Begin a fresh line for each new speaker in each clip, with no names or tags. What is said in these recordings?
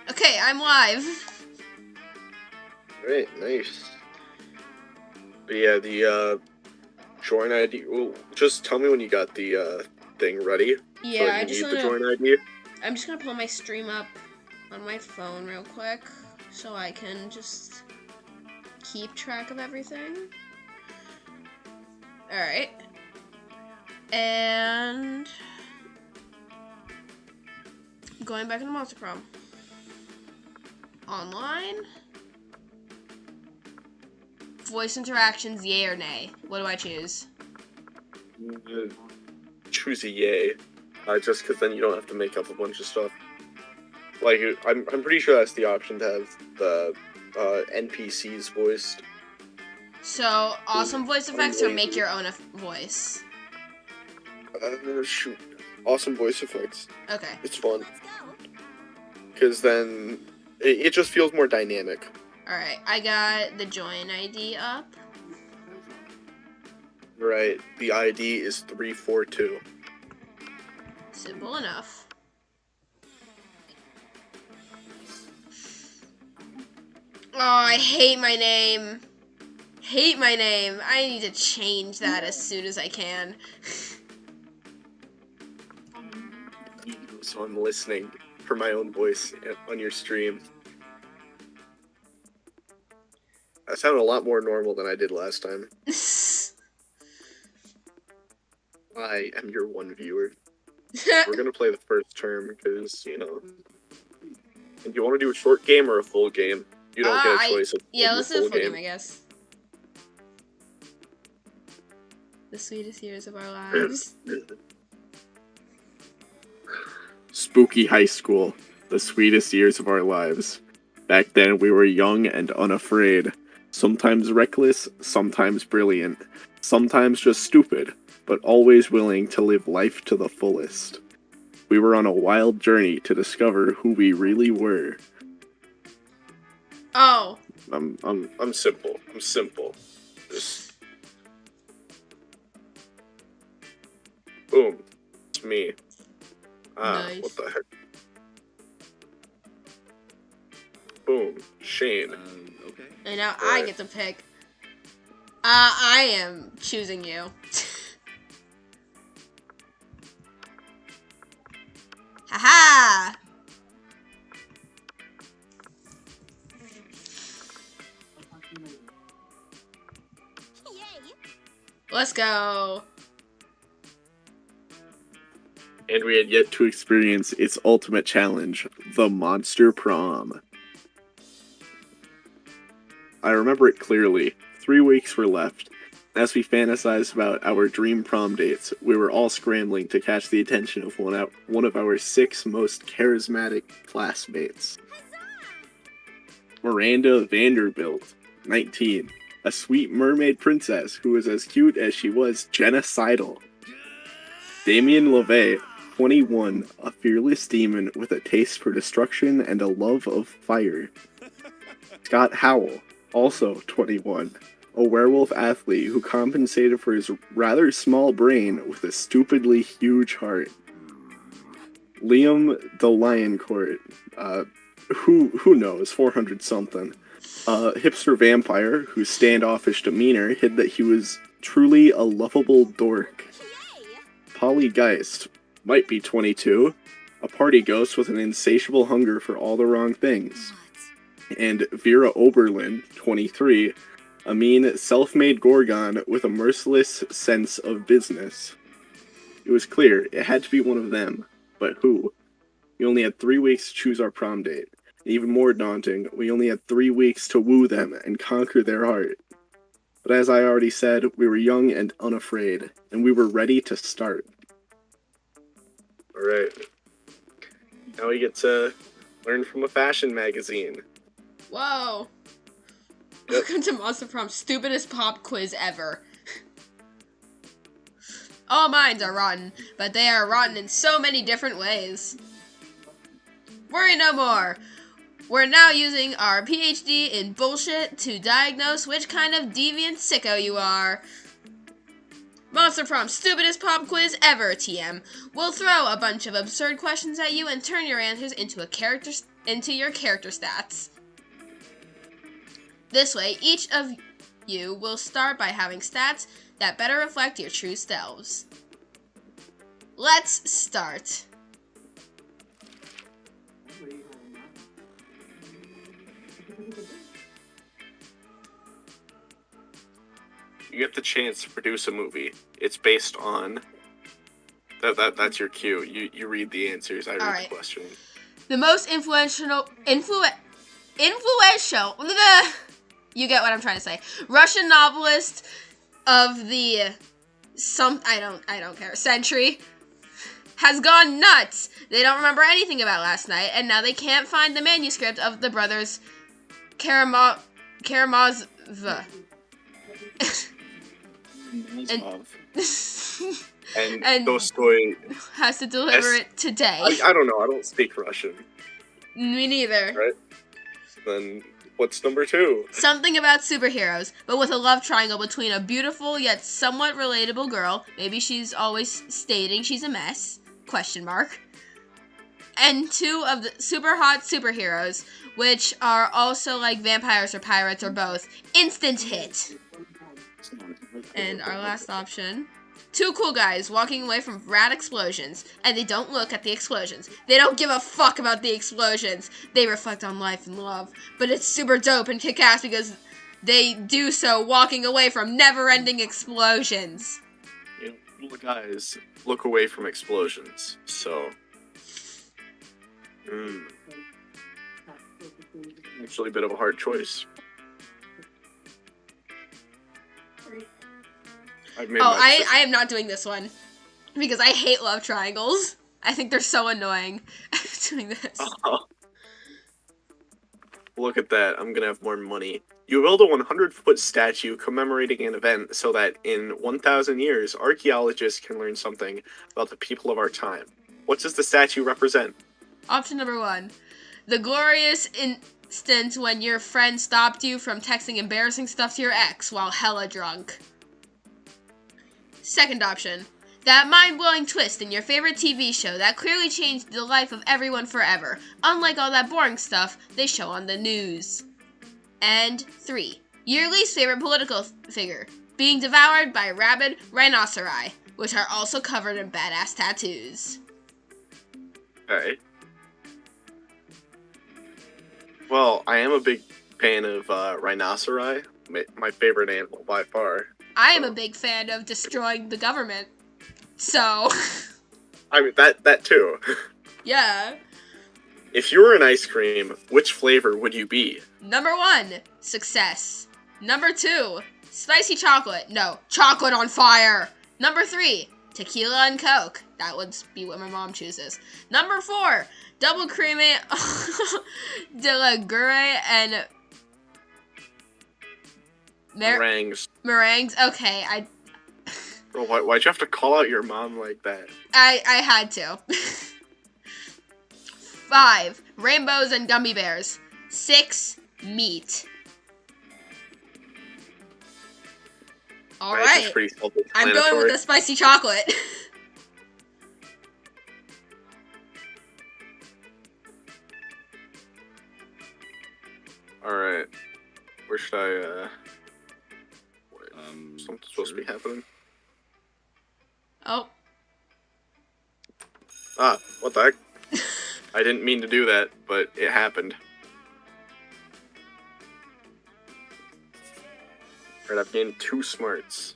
Okay, I'm live.
Great, nice. But yeah, the join ID. Well, just tell me when you got the thing ready.
Yeah,
So that
I
you
just
need the
wanna.
join ID.
I'm just gonna pull my stream up on my phone real quick so I can just keep track of everything. Alright. And going back into Monster Prom. Online. Voice interactions, yay or nay? What do I choose?
Choose a yay. Just because then you don't have to make up a bunch of stuff. Like I'm pretty sure that's the option to have the NPCs voiced.
So, awesome voice effects or
Amazing.
make your own voice?
Shoot. Awesome voice effects.
Okay.
It's fun. Because then it just feels more dynamic.
Alright, I got the join ID up.
Right. The ID is 342.
Simple enough. Oh, I hate my name. Hate my name. I need to change that as soon as I can.
So I'm listening for my own voice on your stream. I sounded a lot more normal than I did last time. I am your one viewer. We're gonna play the first term because, you know. And you want to do a short game or a full game? You don't get a choice.
Yeah, let's do a full game, I guess. The sweetest years of our lives.
Spooky high school. The sweetest years of our lives. Back then we were young and unafraid. Sometimes reckless, sometimes brilliant. Sometimes just stupid, but always willing to live life to the fullest. We were on a wild journey to discover who we really were.
Oh.
I'm simple. I'm simple. Just boom. It's me.
Nice.
What the heck? Boom. Shane.
Okay.
And now I get to pick. I am choosing you. Haha! Let's go.
And we had yet to experience its ultimate challenge, the Monster Prom. I remember it clearly. 3 weeks were left. As we fantasized about our dream prom dates, we were all scrambling to catch the attention of one of our 6 most charismatic classmates. Miranda Vanderbilt, 19, a sweet mermaid princess who was as cute as she was genocidal. Damien LeVay, 21, a fearless demon with a taste for destruction and a love of fire. Scott Howell, also 21, a werewolf athlete who compensated for his rather small brain with a stupidly huge heart. Liam the Lioncourt, who knows, 400 something. A hipster vampire whose standoffish demeanor hid that he was truly a lovable dork. Polly Geist, might be 22, a party ghost with an insatiable hunger for all the wrong things. And Vera Oberlin, 23, a mean, self-made Gorgon with a merciless sense of business. It was clear it had to be one of them, but who? We only had 3 weeks to choose our prom date. And even more daunting, we only had 3 weeks to woo them and conquer their heart. But as I already said, we were young and unafraid, and we were ready to start. Alright. Now we get to learn from a fashion magazine.
Whoa.
Yep.
Welcome to Monster Prom, stupidest pop quiz ever. All minds are rotten, but they are rotten in so many different ways. Worry no more. We're now using our PhD in bullshit to diagnose which kind of deviant sicko you are. Monster Prom, stupidest pop quiz ever, TM. We'll throw a bunch of absurd questions at you and turn your answers into your character stats. This way, each of you will start by having stats that better reflect your true selves. Let's start.
You get the chance to produce a movie. It's based on... That's your cue. You read the answers, I read the question.
The most influential... You get what I'm trying to say. Russian novelist of the... I don't care. Century... has gone nuts. They don't remember anything about last night, and now they can't find the manuscript of the brothers Karamazov.
and Tolstoy
has to deliver it today.
I don't know. I don't speak Russian.
Me neither.
Right? Then what's number 2?
Something about superheroes, but with a love triangle between a beautiful yet somewhat relatable girl. Maybe she's always stating she's a mess. ? And 2 of the super hot superheroes, which are also like vampires or pirates or both. Instant hit. And our last option. 2 cool guys walking away from rad explosions, and they don't look at the explosions. They don't give a fuck about the explosions. They reflect on life and love. But it's super dope and kick-ass because they do so walking away from never-ending explosions.
Cool guys look away from explosions, so... Actually a bit of a hard choice.
I am not doing this one. Because I hate love triangles. I think they're so annoying. Doing this.
Oh. Look at that, I'm gonna have more money. You build a 100-foot statue commemorating an event so that in 1,000 years, archaeologists can learn something about the people of our time. What does the statue represent?
Option number 1. The glorious instant when your friend stopped you from texting embarrassing stuff to your ex while hella drunk. Second option. That mind-blowing twist in your favorite TV show that clearly changed the life of everyone forever, unlike all that boring stuff they show on the news. And 3. Your least favorite political figure, being devoured by rabid rhinoceri, which are also covered in badass tattoos.
Okay. Well, I am a big fan of rhinoceri, my favorite animal by far.
I am a big fan of destroying the government. So...
I mean, that too.
Yeah.
If you were an ice cream, which flavor would you be?
Number 1, success. Number 2, spicy chocolate. No, chocolate on fire. Number 3, tequila and Coke. That would be what my mom chooses. Number 4, double creamy de la Gure and
Meringues.
Meringues. Okay,
Bro, why'd you have to call out your mom like that?
I had to. 5, rainbows and gummy bears. 6, meat. Alright, I'm going with the spicy chocolate.
Alright. Where should I, wait, something's supposed to be happening?
Oh.
Ah, what the heck? I didn't mean to do that, but it happened. Alright, I've gained 2 smarts.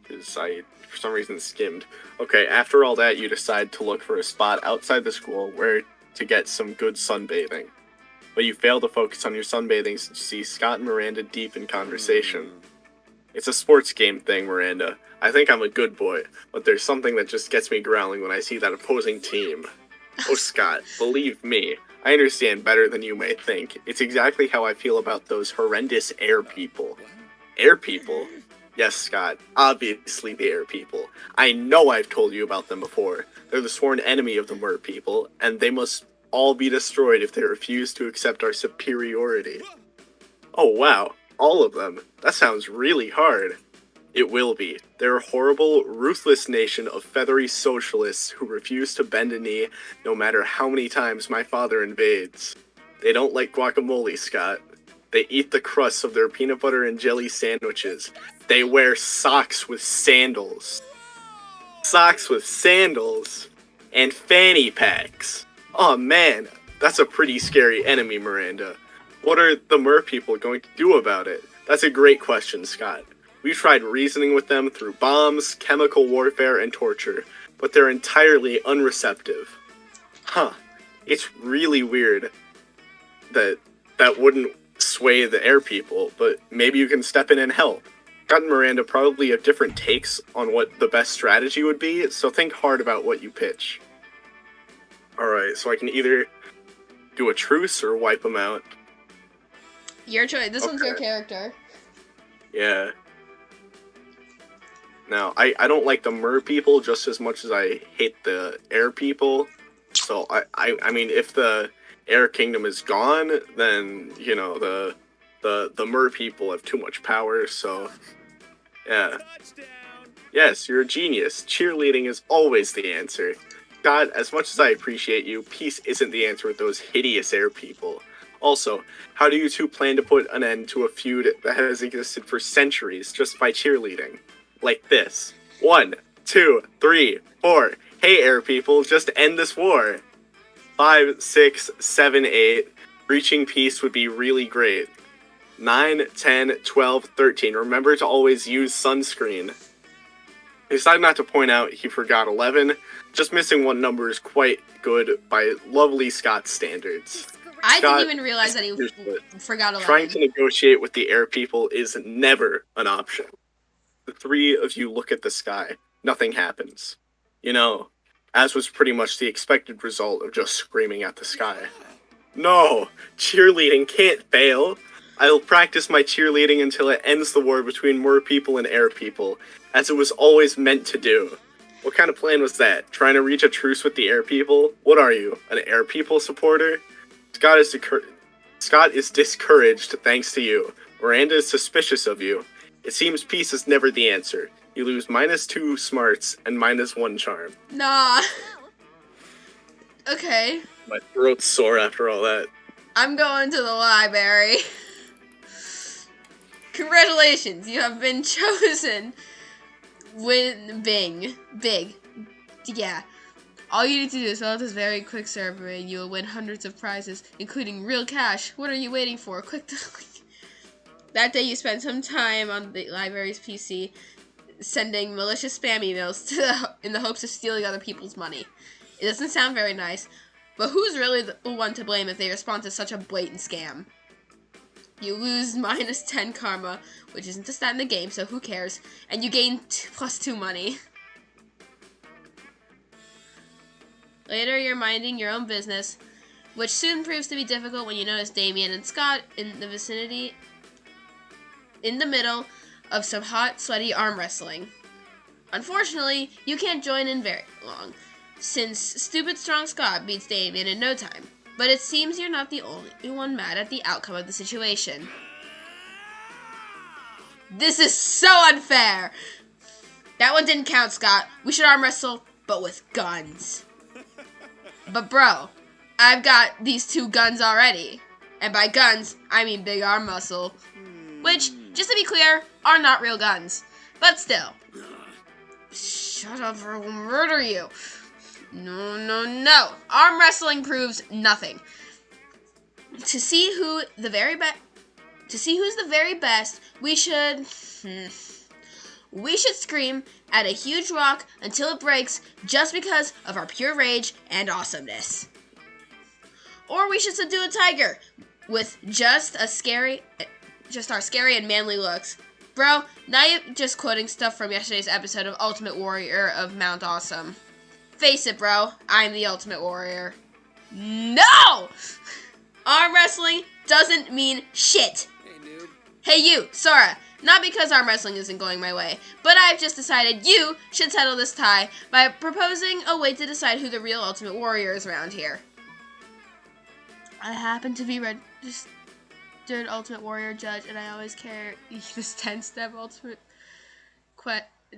Because I, for some reason, skimmed. Okay, after all that, you decide to look for a spot outside the school where to get some good sunbathing. But you fail to focus on your sunbathing since you see Scott and Miranda deep in conversation. It's a sports game thing, Miranda. I think I'm a good boy, but there's something that just gets me growling when I see that opposing team. Oh, Scott, believe me, I understand better than you may think. It's exactly how I feel about those horrendous air people. Air people? Yes, Scott, obviously the air people. I know I've told you about them before. They're the sworn enemy of the mer people, and they must all be destroyed if they refuse to accept our superiority. Oh wow, all of them. That sounds really hard. It will be. They're a horrible, ruthless nation of feathery socialists who refuse to bend a knee no matter how many times my father invades. They don't like guacamole, Scott. They eat the crusts of their peanut butter and jelly sandwiches. They wear socks with sandals. Socks with sandals. And fanny packs. Oh man, that's a pretty scary enemy, Miranda. What are the mer people going to do about it? That's a great question, Scott. We've tried reasoning with them through bombs, chemical warfare, and torture, but they're entirely unreceptive. Huh. It's really weird that wouldn't sway the air people, but maybe you can step in and help. Scott and Miranda probably have different takes on what the best strategy would be, so think hard about what you pitch. Alright, so I can either do a truce or wipe them out.
Your choice. This one's your character.
Yeah. Now, I don't like the mer people just as much as I hate the air people. So, I mean, if the air kingdom is gone, then, you know, the mer people have too much power, so, yeah. Yes, you're a genius. Cheerleading is always the answer. God, as much as I appreciate you, peace isn't the answer with those hideous air people. Also, how do you two plan to put an end to a feud that has existed for centuries just by cheerleading? Like this. 1, 2, 3, 4. Hey, air people, just end this war. 5, 6, 7, 8. Reaching peace would be really great. 9, 10, 12, 13. Remember to always use sunscreen. He decided not to point out he forgot 11. Just missing one number is quite good by lovely Scott's standards.
I
Scott,
didn't even realize that he forgot 11.
Trying to negotiate with the air people is never an option. The three of you look at the sky. Nothing happens. You know, as was pretty much the expected result of just screaming at the sky. No! Cheerleading can't fail! I'll practice my cheerleading until it ends the war between mer people and air people, as it was always meant to do. What kind of plan was that? Trying to reach a truce with the air people? What are you, an air people supporter? Scott is discouraged thanks to you. Miranda is suspicious of you. It seems peace is never the answer. You lose -2 smarts and -1 charm.
Nah. Okay.
My throat's sore after all that.
I'm going to the library. Congratulations, you have been chosen. Big. Yeah. All you need to do is fill out this very quick survey and you will win hundreds of prizes, including real cash. What are you waiting for? Click the link. That day you spend some time on the library's PC sending malicious spam emails in the hopes of stealing other people's money. It doesn't sound very nice, but who's really the one to blame if they respond to such a blatant scam? You lose -10 karma, which isn't a stat in the game, so who cares, and you gain +2 money. Later, you're minding your own business, which soon proves to be difficult when you notice Damien and Scott in the vicinity, in the middle of some hot, sweaty arm wrestling. Unfortunately, you can't join in very long, since stupid strong Scott beats Damien in no time. But it seems you're not the only one mad at the outcome of the situation. This is so unfair! That one didn't count, Scott. We should arm wrestle, but with guns. But bro, I've got these 2 guns already. And by guns, I mean big arm muscle. Which, just to be clear, are not real guns. But still. Shut up or I will murder you. No. Arm wrestling proves nothing. To see who's the very best, we should scream at a huge rock until it breaks just because of our pure rage and awesomeness. Or we should subdue a tiger with just our scary and manly looks. Bro, now you're just quoting stuff from yesterday's episode of Ultimate Warrior of Mount Awesome. Face it, bro, I'm the Ultimate Warrior. No! Arm wrestling doesn't mean shit.
Hey, noob.
Hey, you, Sora. Not because arm wrestling isn't going my way, but I've just decided you should settle this tie by proposing a way to decide who the real Ultimate Warrior is around here. I happen to be registered Ultimate Warrior judge, and I always carry this 10-step Ultimate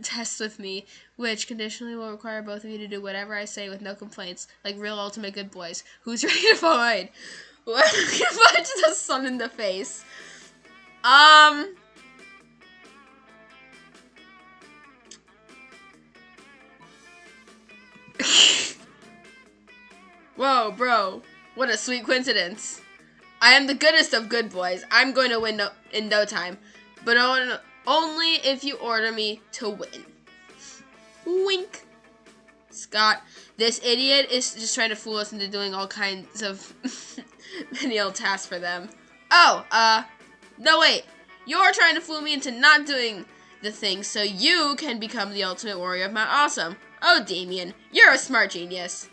test with me, which conditionally will require both of you to do whatever I say with no complaints, like real ultimate good boys. Who's ready to fight? Punch the sun in the face. Whoa, bro. What a sweet coincidence. I am the goodest of good boys. I'm going to win in no time. But only if you order me to win. Wink. Scott, this idiot is just trying to fool us into doing all kinds of menial tasks for them. Oh, no wait. You're trying to fool me into not doing the thing so you can become the ultimate warrior of Mount Awesome. Oh, Damien, you're a smart genius.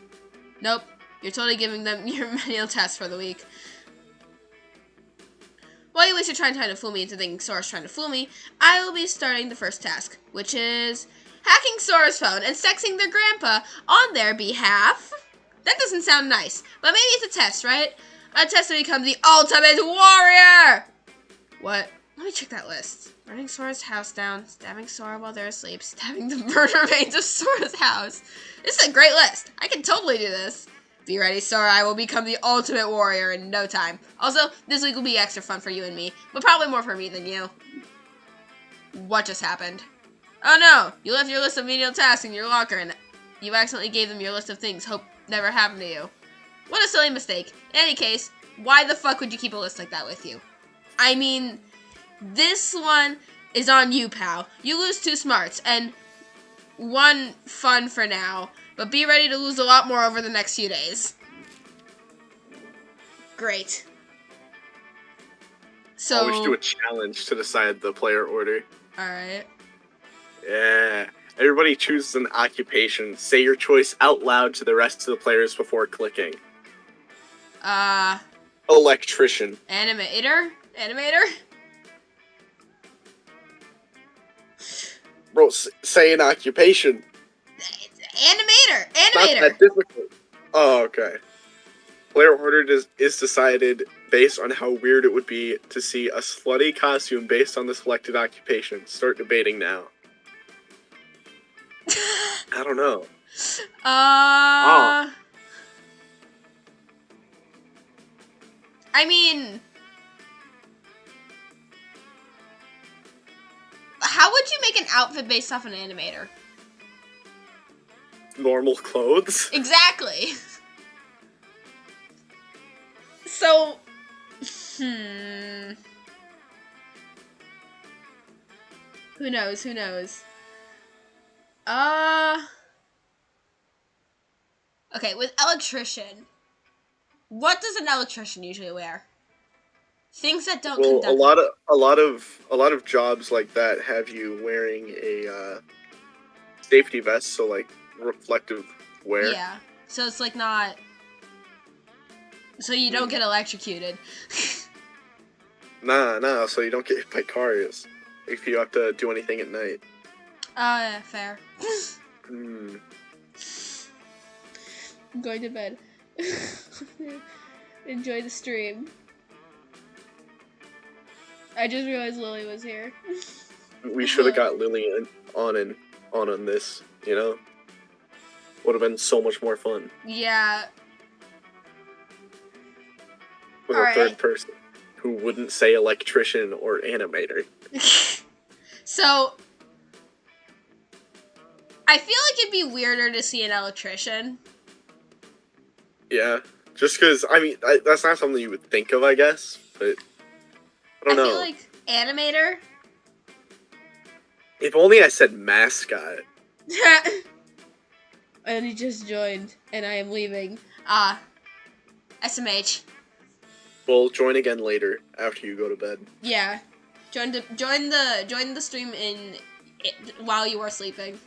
Nope, you're totally giving them your menial tasks for the week. While you waste your time trying to fool me into thinking Sora's trying to fool me, I will be starting the first task, which is hacking Sora's phone and sexing their grandpa on their behalf. That doesn't sound nice, but maybe it's a test, right? A test to become the ultimate warrior! What? Let me check that list. Burning Sora's house down, stabbing Sora while they're asleep, stabbing the murder remains of Sora's house. This is a great list. I can totally do this. Be ready, Sora. I will become the ultimate warrior in no time. Also, this week will be extra fun for you and me, but probably more for me than you. What just happened? Oh no! You left your list of menial tasks in your locker and you accidentally gave them your list of things hope never happened to you. What a silly mistake. In any case, why the fuck would you keep a list like that with you? I mean, this one is on you, pal. You lose 2 smarts and 1 fun for now, but be ready to lose a lot more over the next few days. Great. So
we should do a challenge to decide the player order.
Alright.
Yeah. Everybody chooses an occupation. Say your choice out loud to the rest of the players before clicking. Electrician.
Animator? Animator?
Bro, say an occupation.
Animator!
Not
Animator!
that difficult. Oh, okay. Player order is decided based on how weird it would be to see a slutty costume based on the selected occupation. Start debating now. I don't know.
I mean, how would you make an outfit based off an animator?
Normal clothes?
Exactly. So, who knows? Who knows? Okay, with electrician, what does an electrician usually wear? Things that don't
Well,
conduct.
a lot of jobs like that have you wearing a safety vest, so like reflective wear.
Yeah, so it's like not. So you don't get electrocuted.
Nah, so you don't get hit by cars if you have to do anything at night.
Oh, yeah, fair.
Hmm.
I'm going to bed. Enjoy the stream. I just realized Lily was here.
We should have got Lily on this, you know? Would have been so much more fun.
Yeah.
With
All
a
right.
third person who wouldn't say electrician or animator.
So, I feel like it'd be weirder to see an electrician.
Yeah, just because, I mean, that's not something you would think of, I guess, but I don't know.
I feel like animator.
If only I said mascot.
And he just joined, and I am leaving. SMH.
We'll join again later after you go to bed.
Yeah, join the stream while you are sleeping.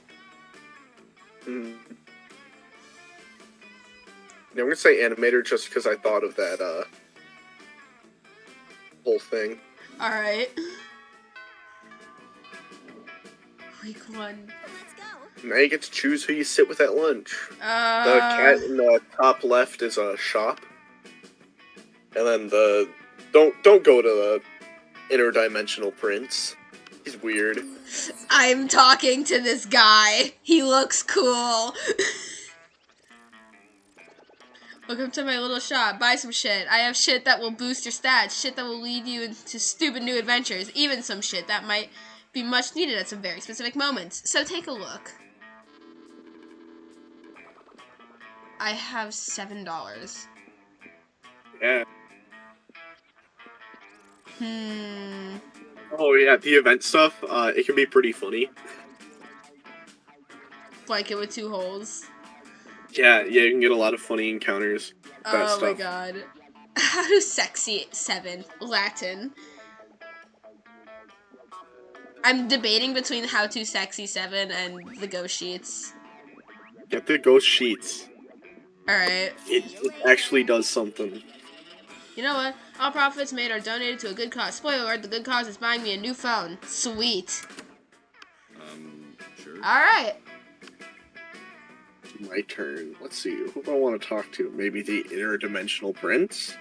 Mm. Yeah, I'm gonna say animator just because I thought of that whole thing.
All right. Week 1.
Now you get to choose who you sit with at lunch. The
Uh,
cat in the top left is a shop. And then don't go to the interdimensional prince. He's weird.
I'm talking to this guy. He looks cool. Welcome to my little shop. Buy some shit. I have shit that will boost your stats. Shit that will lead you into stupid new adventures. Even some shit that might be much needed at some very specific moments. So take a look. I have $7.
Yeah.
Hmm.
Oh yeah, the event stuff, it can be pretty funny.
Blanket with 2 holes.
Yeah, you can get a lot of funny encounters. That
Oh my
stuff.
god. How do sexy 7 Latin? I'm debating between how to sexy 7 and the ghost sheets.
Get the ghost sheets.
Alright.
It actually does something.
You know what? All profits made are donated to a good cause. Spoiler alert, the good cause is buying me a new phone. Sweet.
Sure.
Alright.
My turn. Let's see, who do I want to talk to? Maybe the interdimensional prince?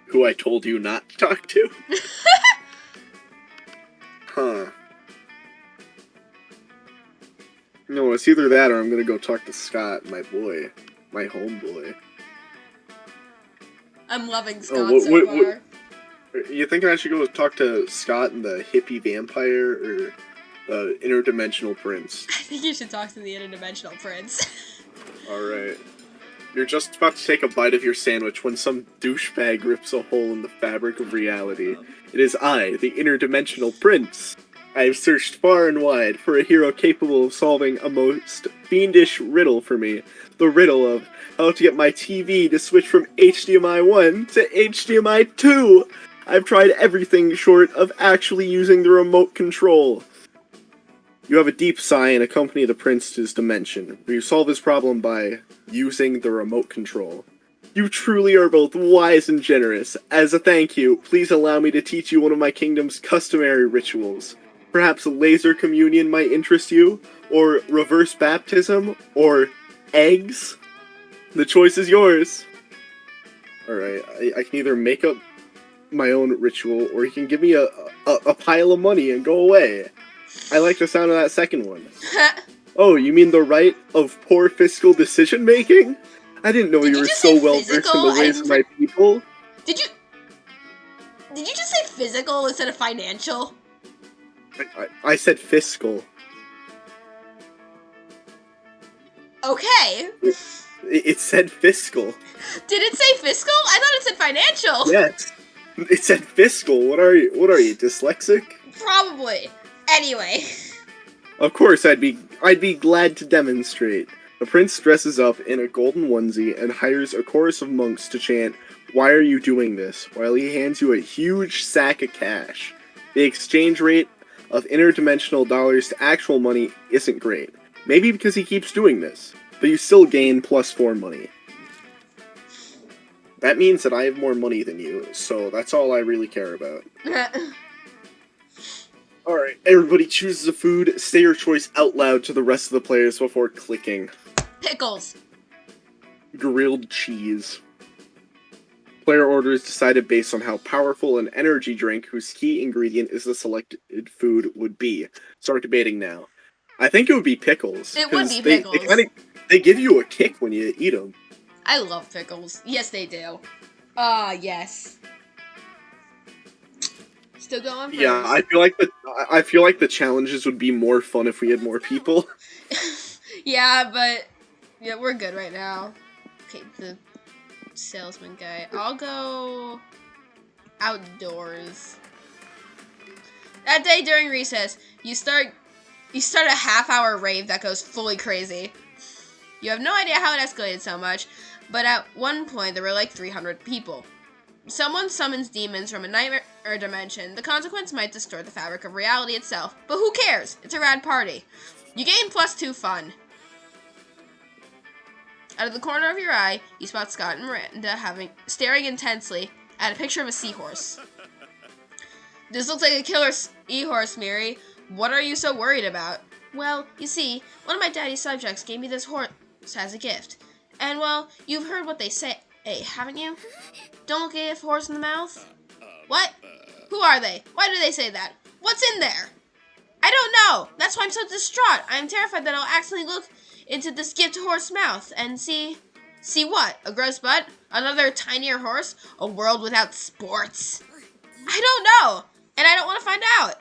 Who I told you not to talk to? Huh. No, it's either that or I'm gonna go talk to Scott, my boy. My homeboy.
I'm loving Scott
Oh,
so far.
You think I should go talk to Scott and the hippie vampire, or the interdimensional prince?
I think you should talk to the interdimensional prince.
Alright. You're just about to take a bite of your sandwich when some douchebag rips a hole in the fabric of reality. It is I, the interdimensional prince. I have searched far and wide for a hero capable of solving a most fiendish riddle for me. The riddle of how to get my TV to switch from HDMI 1 to HDMI 2. I've tried everything short of actually using the remote control. You have a deep sigh and accompany the prince to his dimension, where you solve his problem by using the remote control. You truly are both wise and generous. As a thank you, please allow me to teach you one of my kingdom's customary rituals. Perhaps laser communion might interest you, or reverse baptism, or eggs? The choice is yours. Alright, I can either make up my own ritual, or you can give me a pile of money and go away. I like the sound of that second one. Oh, you mean the right of poor fiscal decision making? I didn't know
Did
you
you
were
just
so
say
well versed in
physical?
the ways of my people.
Did you just say physical instead of financial?
I said fiscal.
Okay.
It said fiscal.
Did it say fiscal? I thought it said financial.
Yes. It said fiscal. What are you, dyslexic?
Probably. Anyway.
Of course, I'd be glad to demonstrate. The prince dresses up in a golden onesie and hires a chorus of monks to chant, "Why are you doing this?" while he hands you a huge sack of cash. The exchange rate of interdimensional dollars to actual money isn't great. Maybe because he keeps doing this, but you still gain +4 money. That means that I have more money than you, so that's all I really care about. Alright, everybody chooses a food, say your choice out loud to the rest of the players before clicking.
Pickles.
Grilled cheese. Player order is decided based on how powerful an energy drink whose key ingredient is the selected food would be. Start debating now. I think it would be pickles.
It would be
They
pickles.
they give you a kick when you eat them.
I love pickles. Yes, they do. Yes. Still going first.
Yeah, I feel like the challenges would be more fun if we had more people.
Yeah, but yeah, we're good right now. Okay, the salesman guy. I'll go outdoors. That day during recess, you start a half-hour rave that goes fully crazy. You have no idea how it escalated so much, but at one point there were like 300 people. Someone summons demons from a nightmare dimension. The consequence might distort the fabric of reality itself, but who cares? It's a rad party. You gain +2 fun. Out of the corner of your eye, you spot Scott and Miranda staring intensely at a picture of a seahorse. This looks like a killer seahorse, Miri. What are you so worried about? Well, you see, one of my daddy's subjects gave me this horse as a gift. And, well, you've heard what they say, haven't you? Don't look a horse in the mouth? What? Who are they? Why do they say that? What's in there? I don't know. That's why I'm so distraught. I'm terrified that I'll accidentally look into this gift horse mouth and see what? A gross butt? Another tinier horse? A world without sports? I don't know. And I don't want to find out.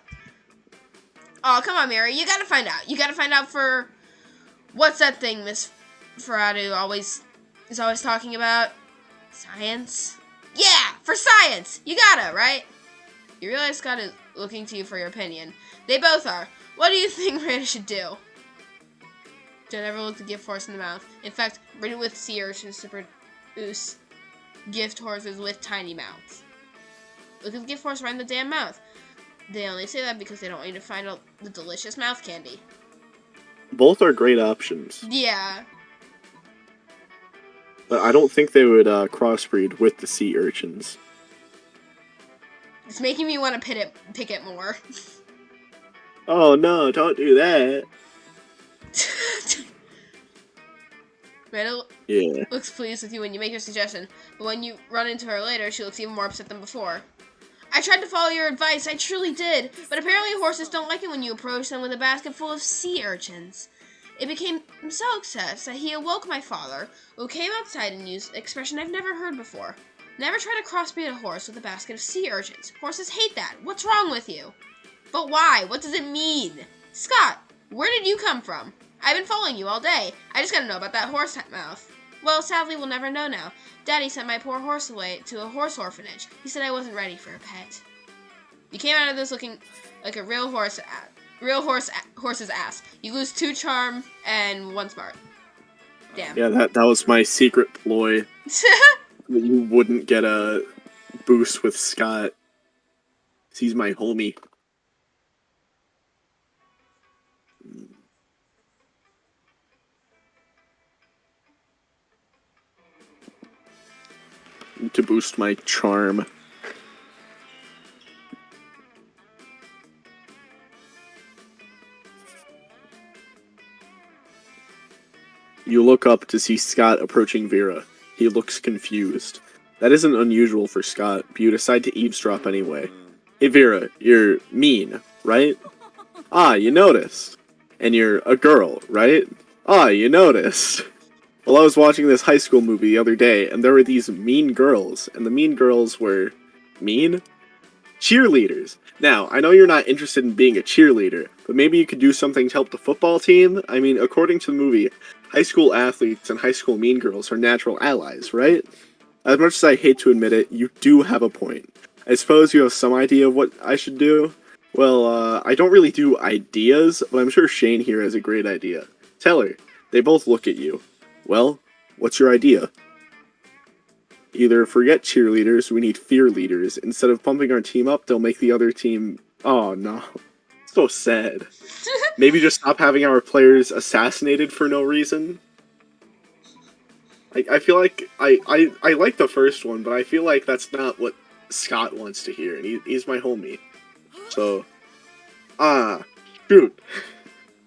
Oh, come on, Mary. You gotta find out. You gotta find out for... What's that thing Miss Ferradu is always talking about? Science? Yeah, for science! You gotta, right? You realize Scott is looking to you for your opinion. They both are. What do you think Miranda should do? Don't ever look the gift horse in the mouth. In fact, breed it with sea urchins to produce gift horses with tiny mouths. Look at the gift horse right in the damn mouth. They only say that because they don't want you to find out the delicious mouth candy.
Both are great options.
Yeah.
But I don't think they would crossbreed with the sea urchins.
It's making me want to pick it more.
Oh no, don't do that.
Miranda looks pleased with you when you make your suggestion, but when you run into her later, she looks even more upset than before. I tried to follow your advice, I truly did, but apparently horses don't like it when you approach them with a basket full of sea urchins. It became so obsessed that he awoke my father, who came outside and used an expression I've never heard before. Never try to crossbreed a horse with a basket of sea urchins. Horses hate that. What's wrong with you? But why? What does it mean? Scott, where did you come from? I've been following you all day. I just gotta know about that horse mouth. Well, sadly, we'll never know now. Daddy sent my poor horse away to a horse orphanage. He said I wasn't ready for a pet. You came out of this looking like a real horse's ass. You lose 2 charm and 1 smart. Damn.
Yeah, that was my secret ploy. That you wouldn't get a boost with Scott. He's my homie. To boost my charm. You look up to see Scott approaching Vera. He looks confused. That isn't unusual for Scott, but you decide to eavesdrop anyway. Hey Vera, you're mean, right? Ah, you noticed. And you're a girl, right? Ah, you noticed. Well, I was watching this high school movie the other day, and there were these mean girls, and the mean girls were... mean? Cheerleaders. Now, I know you're not interested in being a cheerleader, but maybe you could do something to help the football team? I mean, according to the movie, high school athletes and high school mean girls are natural allies, right? As much as I hate to admit it, you do have a point. I suppose you have some idea of what I should do? Well, I don't really do ideas, but I'm sure Shane here has a great idea. Tell her. They both look at you. Well, what's your idea? Either forget cheerleaders, we need fear leaders. Instead of pumping our team up, they'll make the other team... Oh, no. So sad. Maybe just stop having our players assassinated for no reason? I feel like... I like the first one, but I feel like that's not what Scott wants to hear, and he's my homie. So... shoot.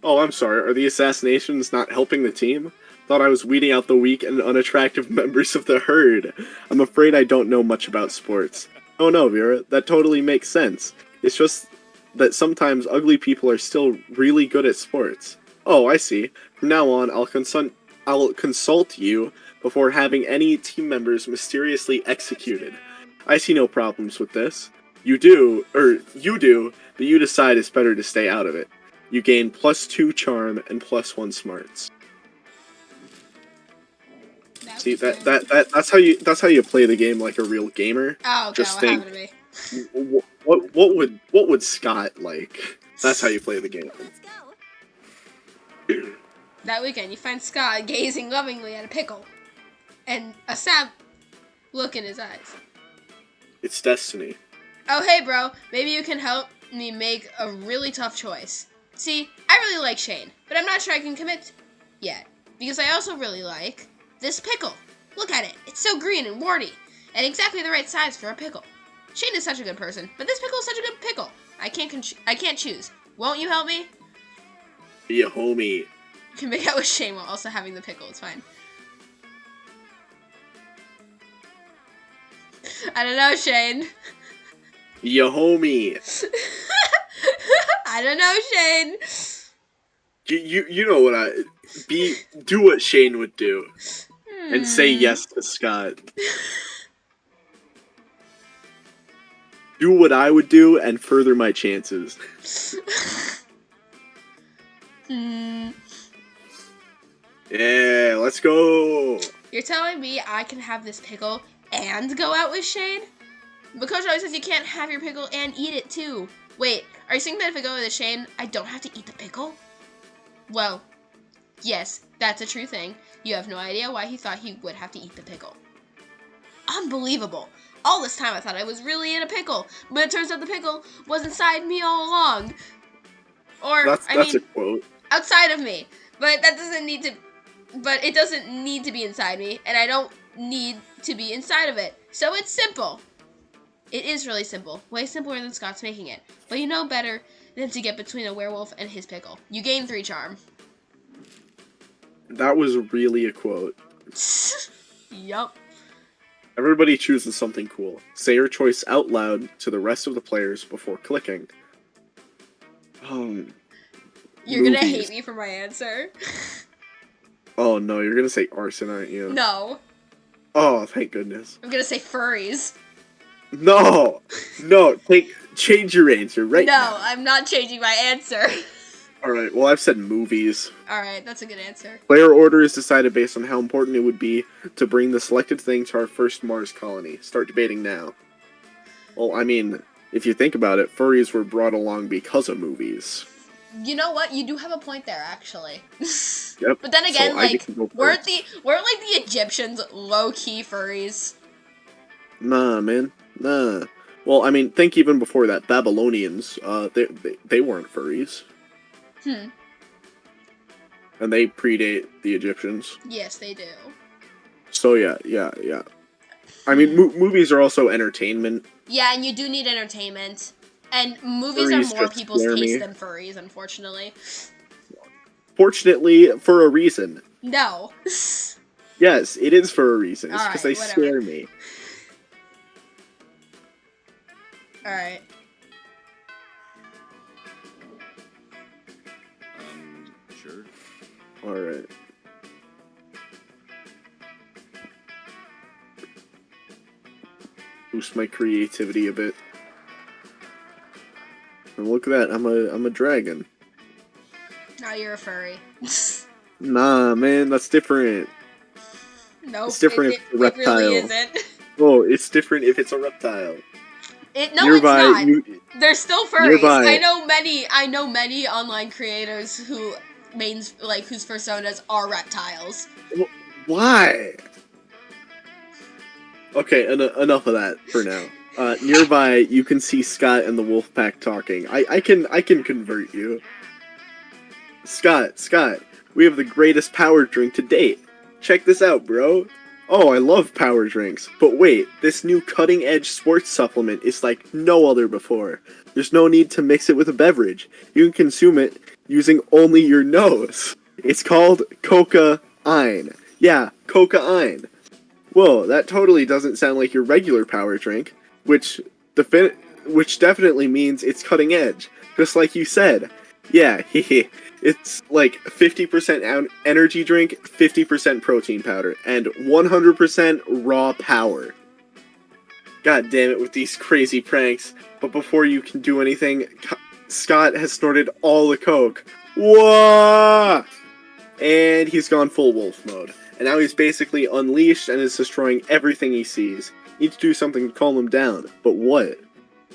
Oh, I'm sorry. Are the assassinations not helping the team? Thought I was weeding out the weak and unattractive members of the herd. I'm afraid I don't know much about sports. Oh no, Vera, that totally makes sense. It's just that sometimes ugly people are still really good at sports. Oh, I see. From now on, I'll consult you before having any team members mysteriously executed. I see no problems with this. You do, but you decide it's better to stay out of it. You gain +2 charm and +1 smarts. See, that's how you play the game like a real gamer.
Oh, okay,
just
what
think,
happened to me?
what would Scott like? That's how you play the game.
That weekend, you find Scott gazing lovingly at a pickle, and a sad look in his eyes.
It's destiny.
Oh, hey, bro. Maybe you can help me make a really tough choice. See, I really like Shane, but I'm not sure I can commit yet, because I also really like this pickle. Look at it. It's so green and warty, and exactly the right size for a pickle. Shane is such a good person, but this pickle is such a good pickle. I can't choose. Won't you help me?
Be a homie.
You can make out with Shane while also having the pickle. It's fine. I don't know, Shane.
Ya homie.
I don't know, Shane.
You know what do what Shane would do and say yes to Scott. Do what I would do and further my chances. Yeah, let's go.
You're telling me I can have this pickle and go out with Shane? But Coach always says you can't have your pickle and eat it too. Wait, are you saying that if I go with Shane, I don't have to eat the pickle? Well, yes, that's a true thing. You have no idea why he thought he would have to eat the pickle. Unbelievable. All this time I thought I was really in a pickle, but it turns out the pickle was inside me all along. Or,
That's a quote.
Outside of me. But it doesn't need to be inside me, and I don't need to be inside of it. So it's simple. It is really simple. Way simpler than Scott's making it. But you know better than to get between a werewolf and his pickle. You gain 3 charm.
That was really a quote.
Yup.
Everybody chooses something cool. Say your choice out loud to the rest of the players before clicking.
You're gonna hate me for my answer.
Oh no, you're gonna say arson, aren't you?
No.
Oh, thank goodness.
I'm gonna say furries.
No! Change your answer right now.
No, I'm not changing my answer.
Alright, well I've said movies.
Alright, that's a good answer.
Player order is decided based on how important it would be to bring the selected thing to our first Mars colony. Start debating now. Well, I mean, if you think about it, furries were brought along because of movies.
You know what? You do have a point there, actually.
Yep.
But then again,
so
weren't the Egyptians low-key furries?
Nah, man. Nah. Well, I mean, think even before that. Babylonians, they weren't furries. And they predate the Egyptians.
Yes, they do.
So, yeah. I mean, movies are also entertainment.
Yeah, and you do need entertainment. And movies
Furries
are more
just
people's
scare
taste
me.
than furries, unfortunately.
Fortunately, for a reason.
No.
Yes, it is for a reason. It's because
Alright,
they
whatever.
scare me.
Alright.
Sure.
Alright. Boost my creativity a bit. And look at that, I'm a dragon.
Now you're a furry.
Nah, man, that's different.
Nope.
It's different if it's a
It really
reptile.
isn't.
Oh, it's different if it's a reptile.
No,
Nearby,
it's not. They're still furries.
Nearby.
I know many online creators whose personas are reptiles.
Why? Okay, enough of that for now. Nearby, you can see Scott and the wolf pack talking. I can convert you. Scott, we have the greatest power drink to date. Check this out, bro. Oh, I love power drinks. But wait, this new cutting-edge sports supplement is like no other before. There's no need to mix it with a beverage. You can consume it using only your nose. It's called Coca-Ine. Yeah, Coca-Ine. Whoa, that totally doesn't sound like your regular power drink, which definitely means it's cutting edge, just like you said. Yeah, it's like 50% energy drink, 50% protein powder, and 100% raw power. God damn it with these crazy pranks. But before you can do anything, Scott has snorted all the coke. Whoa! And he's gone full wolf mode. And now he's basically unleashed and is destroying everything he sees. Need to do something to calm him down. But what?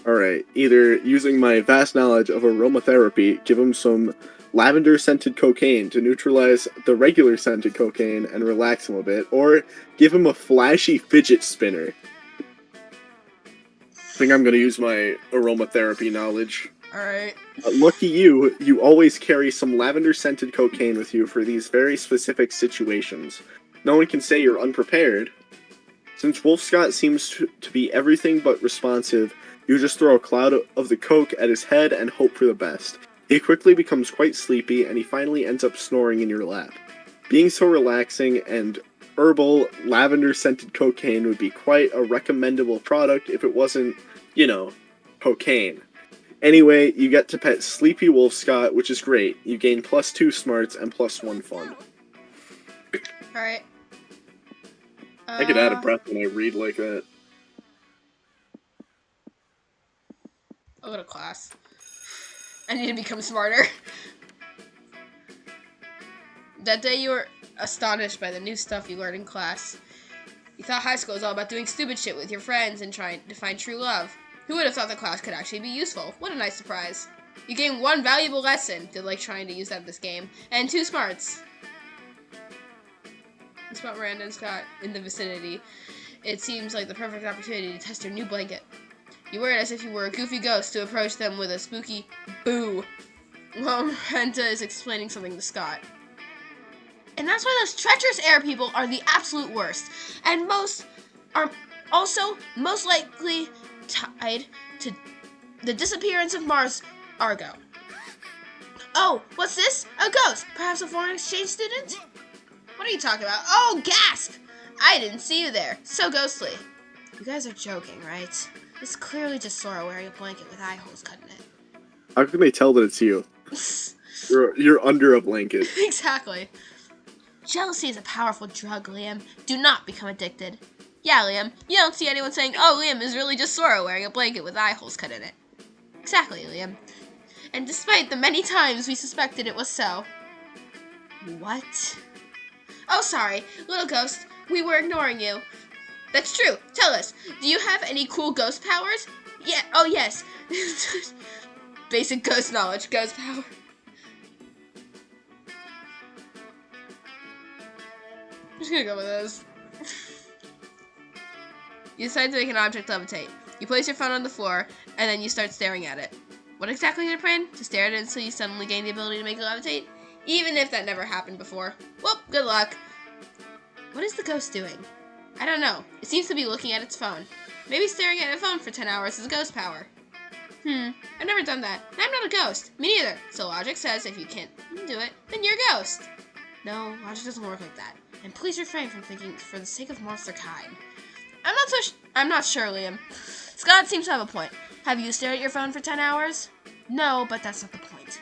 Alright, either using my vast knowledge of aromatherapy, give him some lavender-scented cocaine to neutralize the regular scented cocaine and relax him a bit, or give him a flashy fidget spinner. I think I'm gonna use my aromatherapy knowledge.
Alright.
Lucky you always carry some lavender-scented cocaine with you for these very specific situations. No one can say you're unprepared. Since Wolf Scott seems to be everything but responsive, you just throw a cloud of the coke at his head and hope for the best. He quickly becomes quite sleepy, and he finally ends up snoring in your lap. Being so relaxing and herbal, lavender-scented cocaine would be quite a recommendable product if it wasn't, cocaine. Anyway, you get to pet Sleepy Wolf Scott, which is great. You gain +2 smarts and +1 fun.
Alright.
I get out of breath when I read like that.
I'll go to class. I need to become smarter. That day you were astonished by the new stuff you learned in class. You thought high school was all about doing stupid shit with your friends and trying to find true love. Who would have thought the class could actually be useful? What a nice surprise. You gained 1 valuable lesson, did like trying to use that in this game, and 2 smarts. You spot Miranda and Scott in the vicinity. It seems like the perfect opportunity to test your new blanket. You wear it as if you were a goofy ghost to approach them with a spooky boo while Miranda is explaining something to Scott. And that's why those treacherous air people are the absolute worst. And most are also most likely tied to the disappearance of Mars Argo. Oh, what's this? A ghost. Perhaps a foreign exchange student? What are you talking about? Oh, gasp! I didn't see you there. So ghostly. You guys are joking, right? It's clearly just Sora wearing a blanket with eye holes cut in it.
How can they tell that it's you? You're under a blanket.
Exactly. Jealousy is a powerful drug, Liam. Do not become addicted. Yeah, Liam, you don't see anyone saying, oh, Liam is really just Sora wearing a blanket with eye holes cut in it. Exactly, Liam. And despite the many times we suspected it was so. What? Oh, sorry, little ghost. We were ignoring you. That's true. Tell us, do you have any cool ghost powers? Yeah, oh yes. Basic ghost knowledge, ghost power. I'm just gonna go with those. You decide to make an object levitate. You place your phone on the floor, and then you start staring at it. What exactly is your plan? To stare at it until you suddenly gain the ability to make it levitate? Even if that never happened before. Well, good luck. What is the ghost doing? I don't know. It seems to be looking at its phone. Maybe staring at a phone for 10 hours is a ghost power. I've never done that. And I'm not a ghost. Me neither. So logic says if you can't do it, then you're a ghost. No, logic doesn't work like that. And please refrain from thinking for the sake of monster kind. I'm not sure, Liam. Scott seems to have a point. Have you stared at your phone for 10 hours? No, but that's not the point.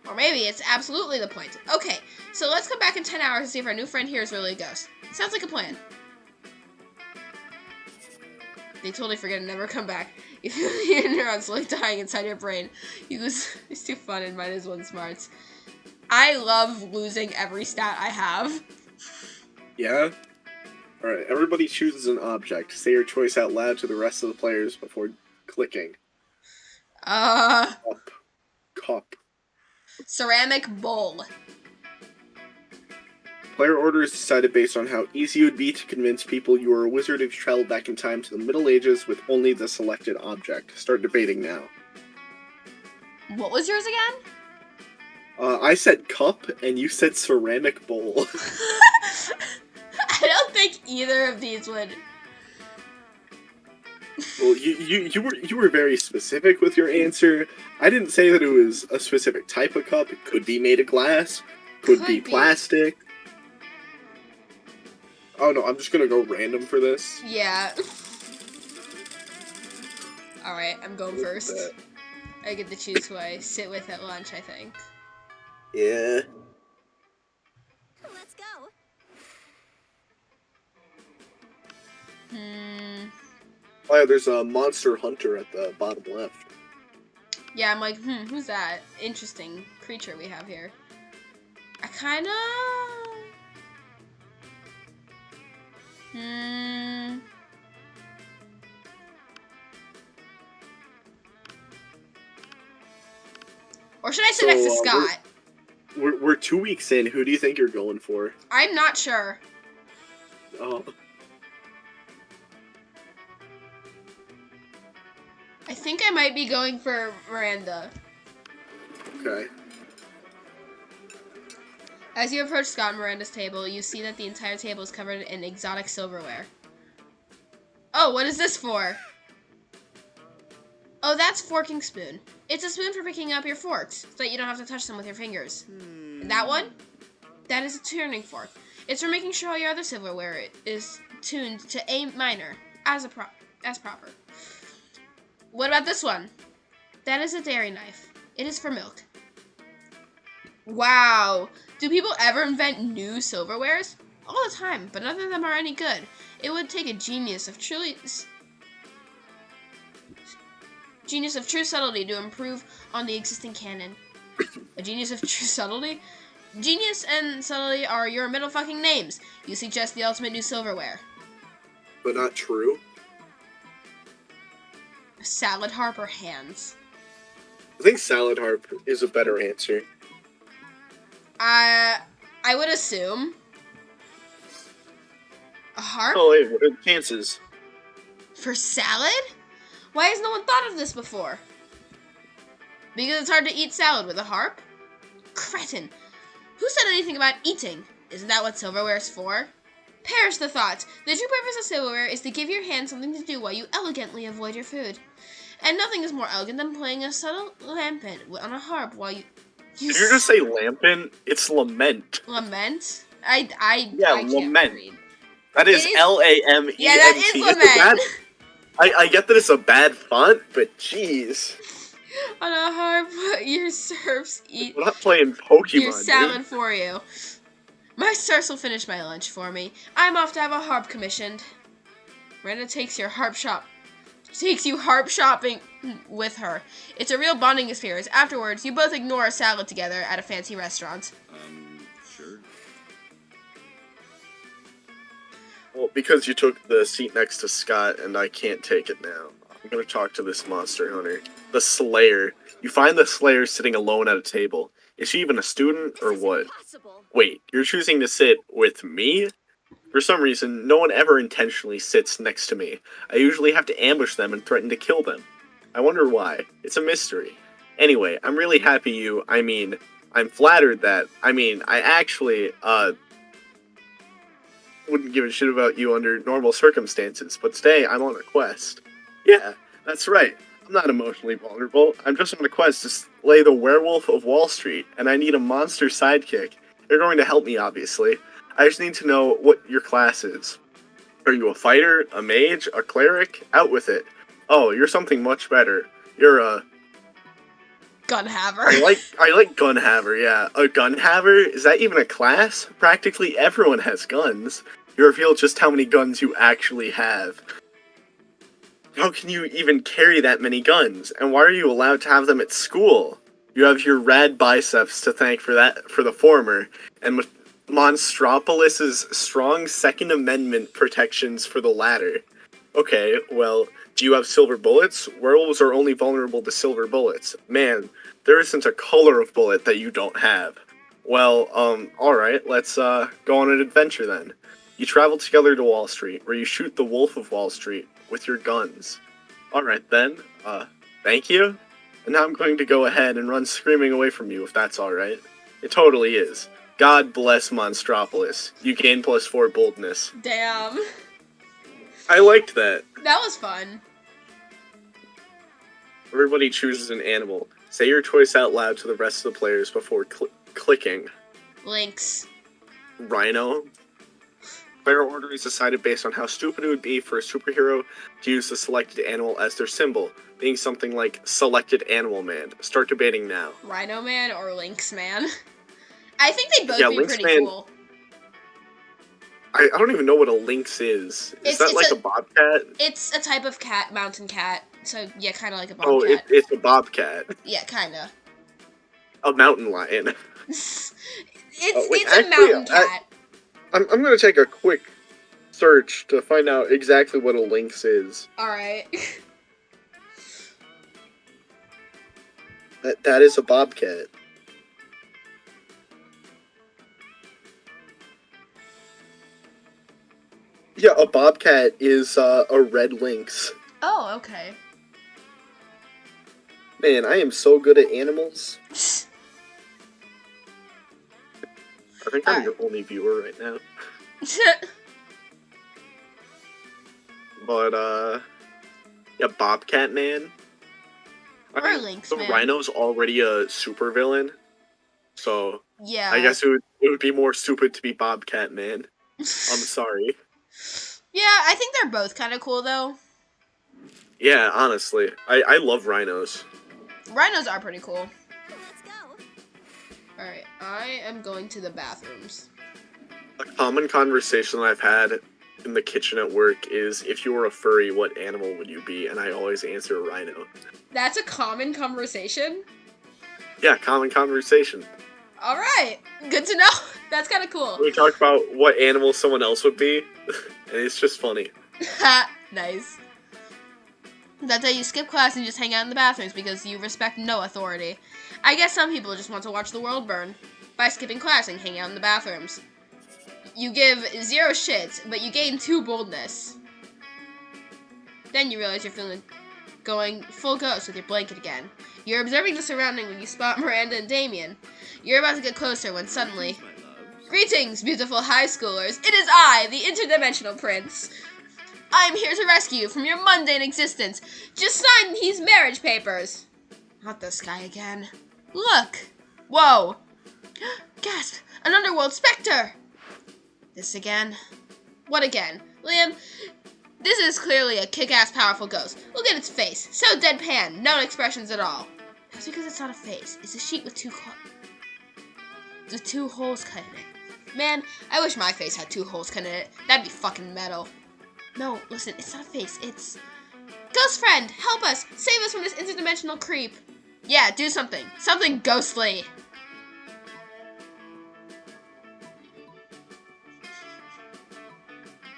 Or maybe it's absolutely the point. Okay, so let's come back in 10 hours and see if our new friend here is really a ghost. Sounds like a plan. They totally forget and never come back. You feel your neurons slowly dying inside your brain. It's too fun and minus 1 smarts. I love losing every stat I have.
Yeah? Alright, everybody chooses an object. Say your choice out loud to the rest of the players before clicking. Cup.
Ceramic bowl.
Player order is decided based on how easy it would be to convince people you are a wizard if you traveled back in time to the Middle Ages with only the selected object. Start debating now.
What was yours again?
I said cup, and you said ceramic bowl.
I don't think either of these would.
Well, you were very specific with your answer. I didn't say that it was a specific type of cup. It could be made of glass, could be plastic. Oh no, I'm just gonna go random for this.
Yeah. Alright, I'm going first. I get to choose who I sit with at lunch, I think.
Yeah.
Let's go.
Oh yeah, there's a Monster Hunter at the bottom left.
Yeah, I'm like, who's that interesting creature we have here? I kinda... Or should I sit next to Scott?
We're 2 weeks in. Who do you think you're going for?
I'm not sure.
Oh.
I think I might be going for Miranda.
Okay.
As you approach Scott and Miranda's table, you see that the entire table is covered in exotic silverware. Oh, what is this for? Oh, that's forking spoon. It's a spoon for picking up your forks, so that you don't have to touch them with your fingers. And that one? That is a tuning fork. It's for making sure all your other silverware is tuned to A minor, as proper. What about this one? That is a dairy knife. It is for milk. Wow. Do people ever invent new silverwares? All the time, but none of them are any good. It would take a genius of true subtlety to improve on the existing canon. A genius of true subtlety? Genius and subtlety are your middle fucking names. You suggest the ultimate new silverware.
But not true.
Salad harp or hands?
I think salad harp is a better answer.
I would assume. A harp?
Oh, wait, what are the chances?
For salad? Why has no one thought of this before? Because it's hard to eat salad with a harp? Cretin. Who said anything about eating? Isn't that what silverware is for? Perish the thought. The true purpose of silverware is to give your hand something to do while you elegantly avoid your food. And nothing is more elegant than playing a subtle lambent on a harp while you...
If you're gonna say lampant, it's lament.
Lament?
Yeah,
I can't
lament.
read.
That is L-A-M-E-N-T.
Yeah, that is lament.
I get that it's a bad font, but jeez.
On a harp, your serfs eat
We're not playing Pokemon,
your salad for you. My serfs will finish my lunch for me. I'm off to have a harp commissioned. Miranda takes you harp shopping with her. It's a real bonding experience. Afterwards, you both ignore a salad together at a fancy restaurant.
Sure. Well, because you took the seat next to Scott, and I can't take it now. I'm gonna talk to this monster hunter. The Slayer. You find the Slayer sitting alone at a table. Is she even a student, or what? Wait, you're choosing to sit with me? For some reason, no one ever intentionally sits next to me. I usually have to ambush them and threaten to kill them. I wonder why. It's a mystery. Anyway, I'm really happy I'm flattered that, I actually, wouldn't give a shit about you under normal circumstances, but today I'm on a quest. Yeah, that's right. I'm not emotionally vulnerable. I'm just on a quest to slay the werewolf of Wall Street, and I need a monster sidekick. You're going to help me, obviously. I just need to know what your class is. Are you a fighter, a mage, a cleric? Out with it. Oh, you're something much better. You're a...
Gunhaver.
I like gunhaver, yeah. A gunhaver? Is that even a class? Practically everyone has guns. You reveal just how many guns you actually have. How can you even carry that many guns? And why are you allowed to have them at school? You have your rad biceps to thank for the former, and with Monstropolis's strong Second Amendment protections for the latter. Okay, well, do you have silver bullets? Werewolves are only vulnerable to silver bullets. Man, there isn't a color of bullet that you don't have. Well, alright, let's, go on an adventure then. You travel together to Wall Street, where you shoot the Wolf of Wall Street with your guns. Alright then, thank you? And now I'm going to go ahead and run screaming away from you, if that's alright. It totally is. God bless Monstropolis. You gain +4 boldness.
Damn.
I liked that.
That was fun.
Everybody chooses an animal. Say your choice out loud to the rest of the players before clicking.
Lynx.
Rhino. Player order is decided based on how stupid it would be for a superhero to use the selected animal as their symbol, being something like Selected Animal Man. Start debating now.
Rhino Man or Lynx Man? I think they'd both be
Lynx
pretty
Man,
cool.
I don't even know what a lynx is. Is that like a bobcat?
It's a type of cat, mountain cat. So, yeah, kind of like a
Oh,
bobcat.
it's a bobcat.
Yeah, kind of.
A mountain lion.
It's
actually,
a mountain cat.
I'm going to take a quick search to find out exactly what a lynx is.
Alright.
That is a bobcat. Yeah, a bobcat is a red lynx.
Oh, okay.
Man, I am so good at animals. I think I'm your only viewer right now. But, yeah, Bobcat Man.
Or Lynx
the
Man.
Rhino's already a supervillain, so
yeah.
I guess it would be more stupid to be Bobcat Man. I'm sorry.
Yeah, I think they're both kind of cool, though.
Yeah, honestly. I love rhinos.
Rhinos are pretty cool. Alright, I am going to the bathrooms.
A common conversation that I've had in the kitchen at work is, if you were a furry, what animal would you be? And I always answer rhino.
That's a common conversation?
Yeah, common conversation.
Alright, good to know. That's kind of cool.
We talk about what animal someone else would be, and it's just funny.
Nice. That's how you skip class and just hang out in the bathrooms because you respect no authority. I guess some people just want to watch the world burn by skipping class and hang out in the bathrooms. You give 0 shits, but you gain 2 boldness. Then you realize you're going full ghost with your blanket again. You're observing the surrounding when you spot Miranda and Damien. You're about to get closer when suddenly... Greetings, beautiful high schoolers. It is I, the interdimensional prince. I am here to rescue you from your mundane existence. Just sign these marriage papers. Not this guy again. Look. Whoa. Gasp. An underworld specter. This again. What again? Liam, this is clearly a kick-ass powerful ghost. Look at its face. So deadpan. No expressions at all. That's because it's not a face. It's a sheet with 2 holes cut in it. Man, I wish my face had 2 holes cut in it. That'd be fucking metal. No, listen, it's not a face. It's... Ghost friend, help us. Save us from this interdimensional creep. Yeah, do something. Something ghostly.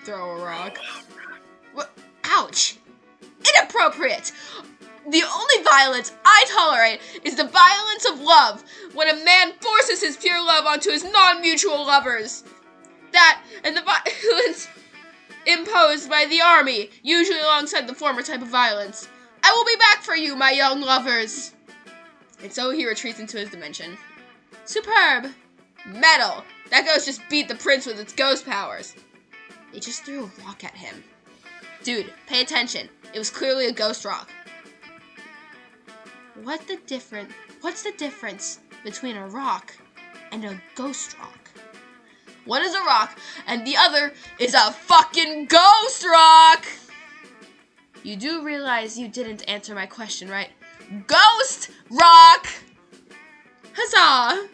Throw a rock. What? Ouch. Inappropriate. The only violence I tolerate is the violence of love, when a man forces his pure love onto his non-mutual lovers. That, and the violence imposed by the army, usually alongside the former type of violence. I will be back for you, my young lovers. And so he retreats into his dimension. Superb. Metal. That ghost just beat the prince with its ghost powers. They just threw a rock at him. Dude, pay attention. It was clearly a ghost rock. What's the difference between a rock and a ghost rock? One is a rock, and the other is a fucking ghost rock! You do realize you didn't answer my question, right? Ghost rock! Huzzah!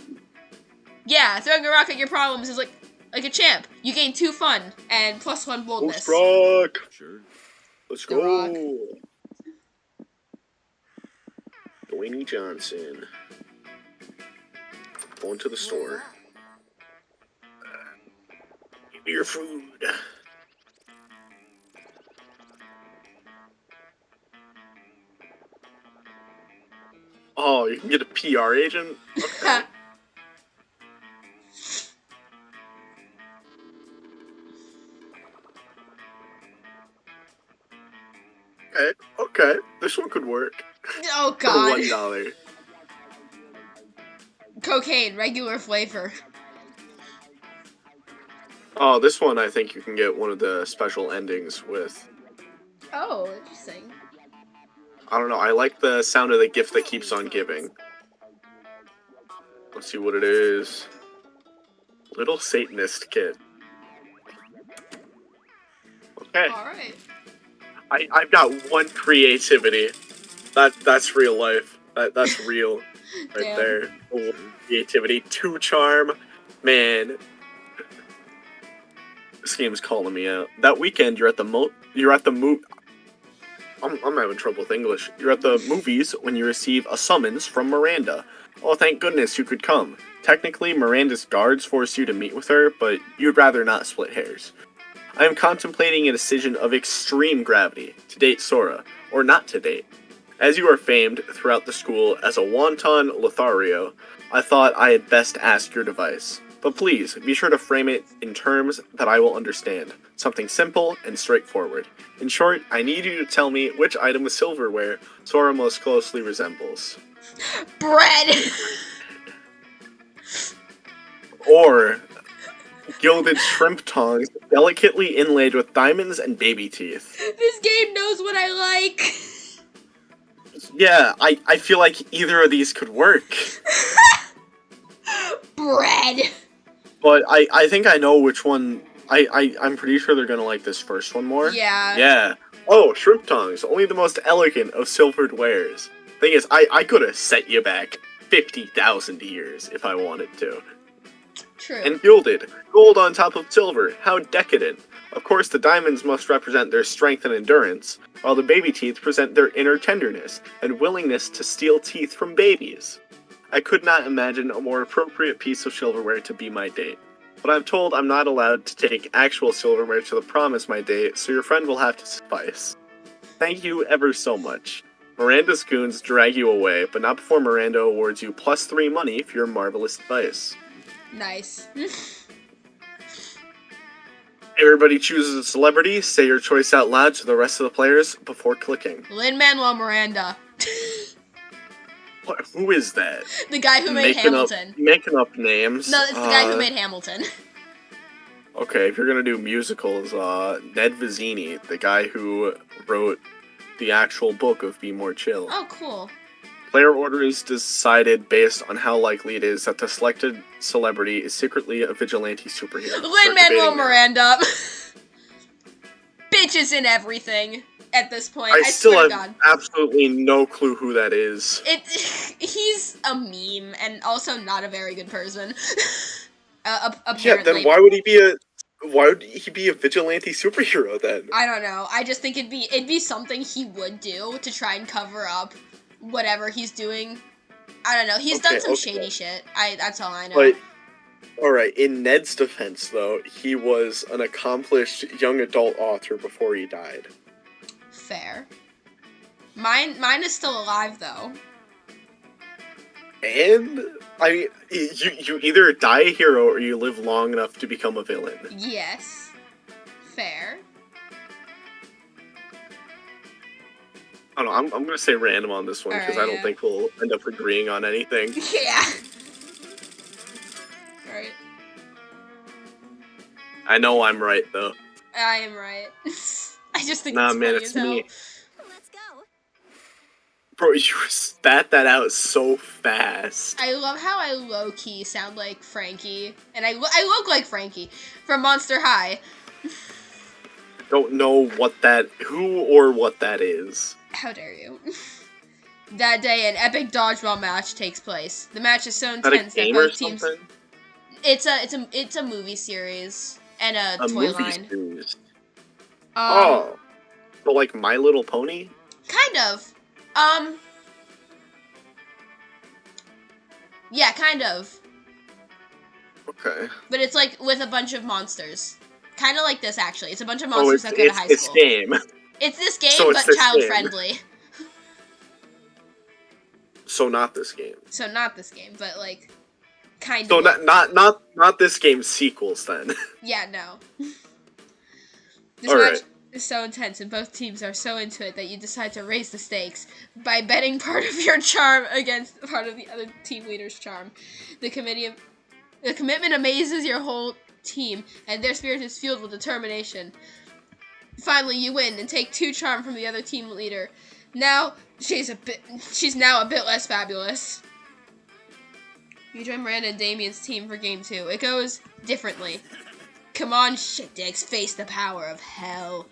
Yeah, throwing a rock at your problems is like a champ. You gain 2 fun and +1 boldness.
Ghost rock!
Sure.
Let's
The
go!
rock.
Dwayne Johnson. Going to the store. Give me your food. Oh, you can get a PR agent? Okay. Okay. This one could work.
Oh
For
god.
$1.
Cocaine, regular flavor.
Oh, this one I think you can get one of the special endings with.
Oh, interesting.
I don't know, I like the sound of the gift that keeps on giving. Let's see what it is. Little Satanist Kid. Okay,
Alright.
I've got 1 creativity. That's real life. That's real. Right
Damn.
there. Oh, creativity. 2 charm. Man. This game's calling me out. That weekend I'm having trouble with English. You're at the movies when you receive a summons from Miranda. Oh, thank goodness you could come. Technically, Miranda's guards force you to meet with her, but you'd rather not split hairs. I am contemplating a decision of extreme gravity to date Sora, or not to date. As you are famed throughout the school as a wanton Lothario, I thought I had best ask your advice. But please, be sure to frame it in terms that I will understand. Something simple and straightforward. In short, I need you to tell me which item of silverware Sora most closely resembles.
Bread!
Or gilded shrimp tongues delicately inlaid with diamonds and baby teeth.
This game knows what I like.
Yeah, I feel like either of these could work.
Bread.
But I think I know which one. I'm pretty sure they're gonna like this first one more.
Yeah.
Yeah. Oh, shrimp tongues, only the most elegant of silvered wares. Thing is, I could have set you back 50,000 years if I wanted to.
True.
And gilded, gold on top of silver, how decadent. Of course, the diamonds must represent their strength and endurance, while the baby teeth present their inner tenderness and willingness to steal teeth from babies. I could not imagine a more appropriate piece of silverware to be my date. But I'm told I'm not allowed to take actual silverware to the prom as my date, so your friend will have to suffice. Thank you ever so much. Miranda's goons drag you away, but not before Miranda awards you +3 money for your marvelous advice.
Nice.
Everybody chooses a celebrity, say your choice out loud to the rest of the players before clicking.
Lin-Manuel Miranda.
What, who is that?
The guy who made Hamilton.
Making up names.
No, it's the guy who made Hamilton.
Okay, if you're gonna do musicals, Ned Vizzini, the guy who wrote the actual book of Be More Chill.
Oh, cool.
Player order is decided based on how likely it is that the selected celebrity is secretly a vigilante superhero.
Lin-Manuel Miranda. Bitches in everything at this point. I
still
swear
have
to God.
absolutely no clue who that is.
He's a meme and also not a very good person. Apparently.
Yeah, then why would he be a vigilante superhero then?
I don't know. I just think it'd be something he would do to try and cover up whatever he's doing. I don't know. He's done some shady shit. That's all I know.
But, alright, in Ned's defense, though, he was an accomplished young adult author before he died.
Fair. Mine is still alive, though.
And, I mean, you either die a hero or you live long enough to become a villain.
Yes. Fair.
I don't know, I'm gonna say random on this one, because I don't think we'll end up agreeing on anything.
Yeah. Alright.
I know I'm right, though.
I am right. I just think
nah,
it's
man,
funny
it's
as hell.
me. Bro, you spat that out so fast.
I love how I low-key sound like Frankie. And I look like Frankie from Monster High.
Don't know who or what that is.
How dare you. That day, an epic dodgeball match takes place. The match is so intense that both teams... It's a movie series and a toy
movie
line.
Series. But like My Little Pony?
Kind of. Yeah, kind of.
Okay.
But it's like with a bunch of monsters. Kind of like this, actually. It's a bunch of monsters that go to high
it's
school.
This game.
It's this game, but child-friendly.
So not this game.
So not this game, but like, kind
so
of.
So not this game's sequels then.
Yeah, no. This
All
match
right.
is so intense, and both teams are so into it that you decide to raise the stakes by betting part of your charm against part of the other team leader's charm. The commitment amazes your whole team, and their spirit is fueled with determination. Finally, you win and take 2 charm from the other team leader. Now, she's now a bit less fabulous. You join Miranda and Damien's team for game 2. It goes differently. Come on, shit dicks, face the power of hell.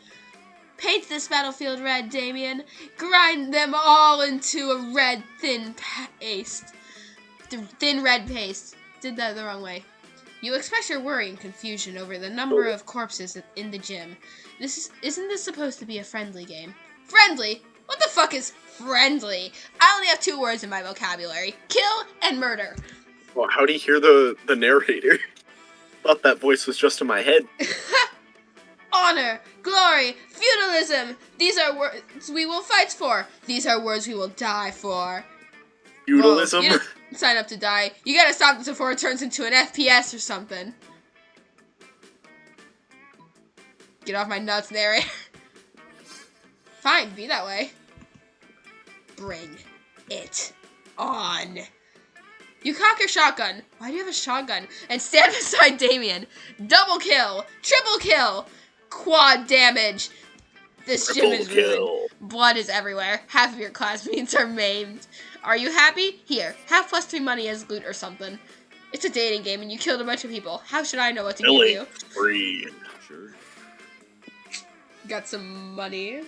Paint this battlefield red, Damien. Grind them all into a red thin paste. Thin red paste. Did that the wrong way. You express your worry and confusion over the number of corpses in the gym. Isn't this supposed to be a friendly game? Friendly? What the fuck is friendly? I only have 2 words in my vocabulary. Kill and murder.
Well, how do you hear the narrator? Thought that voice was just in my head.
Honor, glory, feudalism. These are words we will fight for. These are words we will die for.
Feudalism?
Whoa, you didn't sign up to die. You gotta stop this before it turns into an FPS or something. Get off my nuts, narrator. Fine, be that way. Bring it on. You cock your shotgun. Why do you have a shotgun? And stand beside Damien. Double kill. Triple kill. Quad damage. This gym is ruined. Blood is everywhere. Half of your classmates are maimed. Are you happy? Here, have +3 money as loot or something. It's a dating game and you killed a bunch of people. How should I know what to give you?
Free. Sure.
Got some money.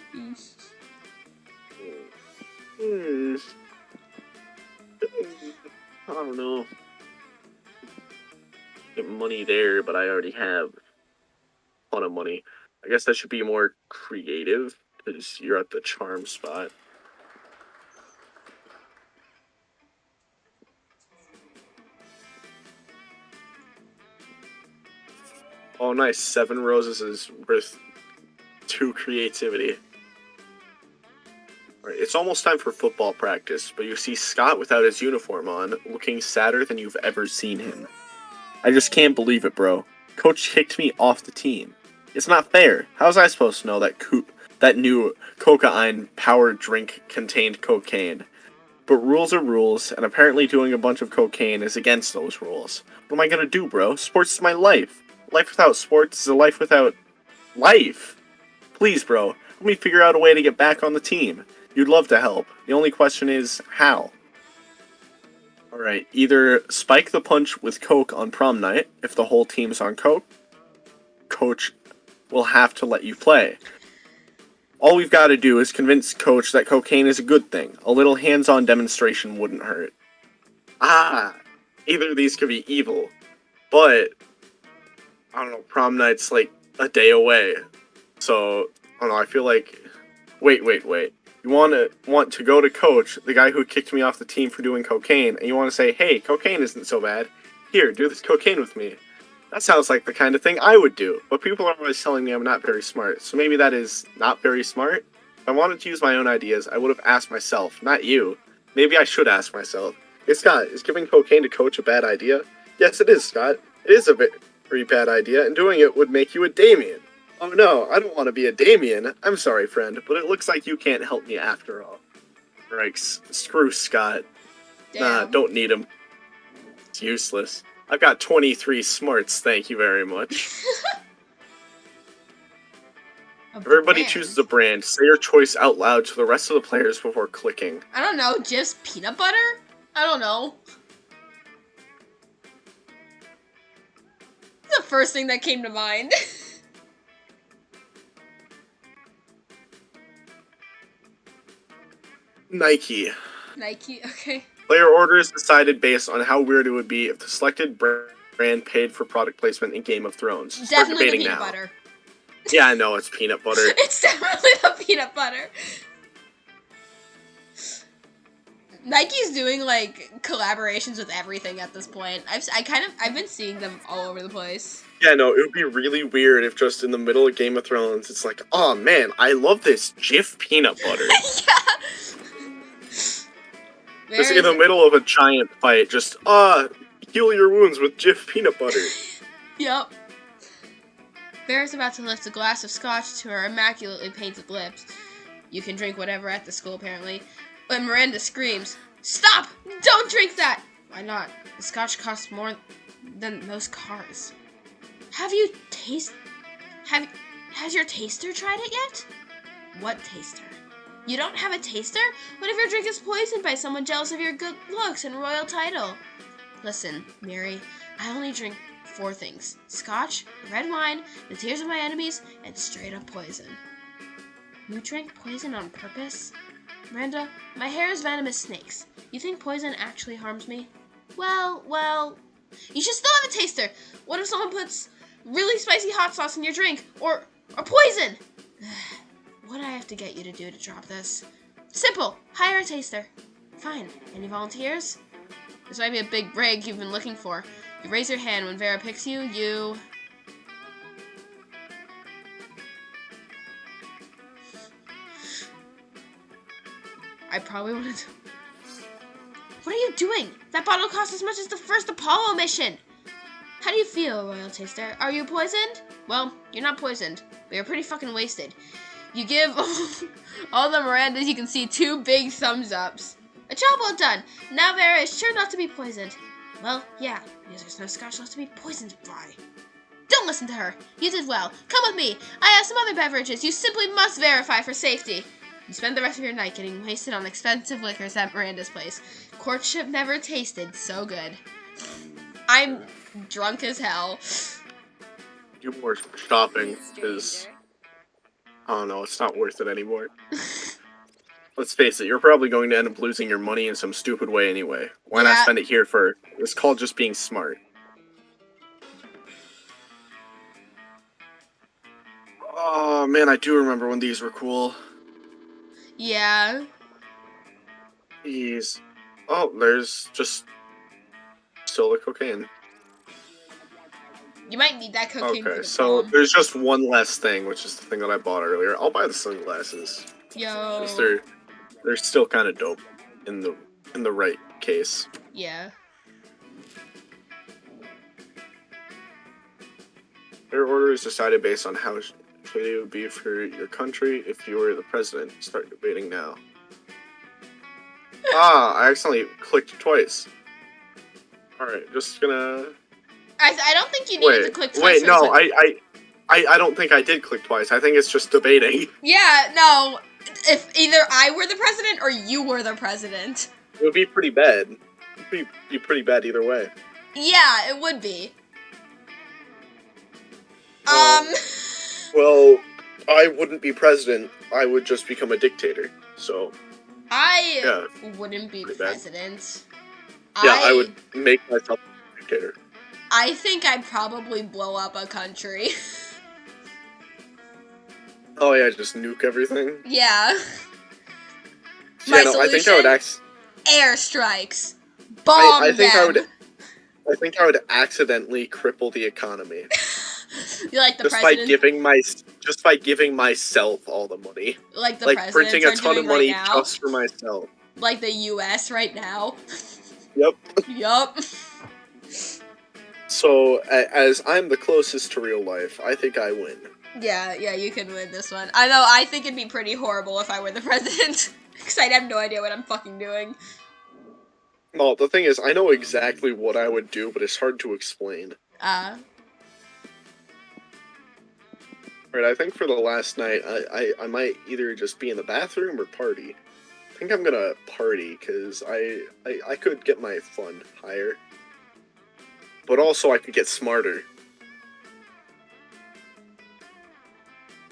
don't know. Get money there, but I already have a ton of money. I guess I should be more creative because you're at the charm spot. Oh, nice. 7 roses is worth 2 creativity. Alright, it's almost time for football practice, but you see Scott without his uniform on, looking sadder than you've ever seen him. I just can't believe it, bro. Coach kicked me off the team. It's not fair. How was I supposed to know that new cocaine power drink contained cocaine? But rules are rules, and apparently doing a bunch of cocaine is against those rules. What am I gonna do, bro? Sports is my life. Life without sports is a life without life. Please, bro, let me figure out a way to get back on the team. You'd love to help. The only question is, how? Alright, either spike the punch with coke on prom night, if the whole team's on coke, coach will have to let you play. All we've got to do is convince coach that cocaine is a good thing. A little hands-on demonstration wouldn't hurt. Either of these could be evil, but I don't know, prom night's like a day away. So, I don't know, I feel like... Wait. You want to go to coach, the guy who kicked me off the team for doing cocaine, and you want to say, hey, cocaine isn't so bad. Here, do this cocaine with me. That sounds like the kind of thing I would do, but people are always telling me I'm not very smart, so maybe that is not very smart? If I wanted to use my own ideas, I would have asked myself, not you. Maybe I should ask myself. Hey Scott, is giving cocaine to coach a bad idea? Yes, it is, Scott. It is a very bad idea, and doing it would make you a Damien. Oh no, I don't want to be a Damien. I'm sorry, friend, but it looks like you can't help me after all. Right, screw Scott.
Damn.
Nah, don't need him. It's useless. I've got 23 smarts, thank you very much. Everybody chooses a brand. Say your choice out loud to the rest of the players before clicking.
I don't know, Jif's peanut butter? I don't know. It's the first thing that came to mind.
Nike.
Nike, okay.
Player order is decided based on how weird it would be if the selected brand paid for product placement in Game of Thrones. Start
Definitely the
debating
peanut
now.
butter.
Yeah, I know, it's peanut butter.
It's definitely the peanut butter. Nike's doing like collaborations with everything at this point. I've been seeing them all over the place.
Yeah, no, it would be really weird if just in the middle of Game of Thrones, it's like, oh man, I love this Jif peanut butter.
Yeah.
Just in the middle of a giant fight, just, heal your wounds with Jif peanut butter.
Yep. Vera's about to lift a glass of scotch to her immaculately painted lips. You can drink whatever at the school, apparently. But Miranda screams, "Stop! Don't drink that!" Why not? The scotch costs more than most cars. Has your taster tried it yet? What taster? You don't have a taster? What if your drink is poisoned by someone jealous of your good looks and royal title? Listen, Mary, I only drink 4 things. Scotch, red wine, the tears of my enemies, and straight up poison. You drank poison on purpose? Miranda, my hair is venomous snakes. You think poison actually harms me? Well, you should still have a taster. What if someone puts really spicy hot sauce in your drink? Or poison? What do I have to get you to do to drop this? Simple. Hire a taster. Fine. Any volunteers? This might be a big break you've been looking for. You raise your hand when Vera picks you, you... I probably want to... What are you doing? That bottle costs as much as the first Apollo mission! How do you feel, Royal Taster? Are you poisoned? Well, you're not poisoned, but you're pretty fucking wasted. You give all the Mirandas you can see 2 big thumbs ups. A job well done. Now Vera is sure not to be poisoned. Well, yeah, because there's no scotch left to be poisoned by. Don't listen to her. You did well. Come with me. I have some other beverages you simply must verify for safety. You spend the rest of your night getting wasted on expensive liquors at Miranda's place. Courtship never tasted so good. I'm drunk as hell.
Do more shopping, because... I don't know, it's not worth it anymore. let's face it, you're probably going to end up losing your money in some stupid way anyway. Why not
Yeah.
spend it here for? It's called just being smart. Oh man, I do remember when these were cool.
Yeah.
These. Oh, there's just still the cocaine.
You might need that cocaine for
Okay,
the
so
prom.
there's just one less thing, which is the thing that I bought earlier. I'll buy the sunglasses.
Yo.
'Cause they're still kind of dope in the right case.
Yeah.
Their order is decided based on how shitty it would be for your country if you were the president. Start debating now. I accidentally clicked twice. Alright, just gonna...
I don't think you needed to click twice.
Wait,
for
no,
this one.
I don't think I did click twice. I think it's just debating.
Yeah, no. If either I were the president or you were the president.
It would be pretty bad. It would be pretty bad either way.
Yeah, it would be.
Well, I wouldn't be president. I would just become a dictator. So,
I wouldn't be
pretty bad.
president.
Yeah, I would make myself a dictator.
I think I'd probably blow up a country.
Oh yeah, just nuke everything.
Yeah.
Yeah, no, I think I would
airstrikes. Bomb
I think
them.
I think I would accidentally cripple the economy.
You like the
just
president?
by giving myself all the money.
Like the
like
presidents
printing a
are
ton
doing
of money
right now?
just for myself.
Like the U.S. right now.
Yep.
Yup.
So, as I'm the closest to real life, I think I win.
Yeah, you can win this one. I know, I think it'd be pretty horrible if I were the president. Because I'd have no idea what I'm fucking doing.
Well, the thing is, I know exactly what I would do, but it's hard to explain. Right, I think for the last night, I might either just be in the bathroom or party. I think I'm gonna party, because I could get my fun higher. But also I could get smarter.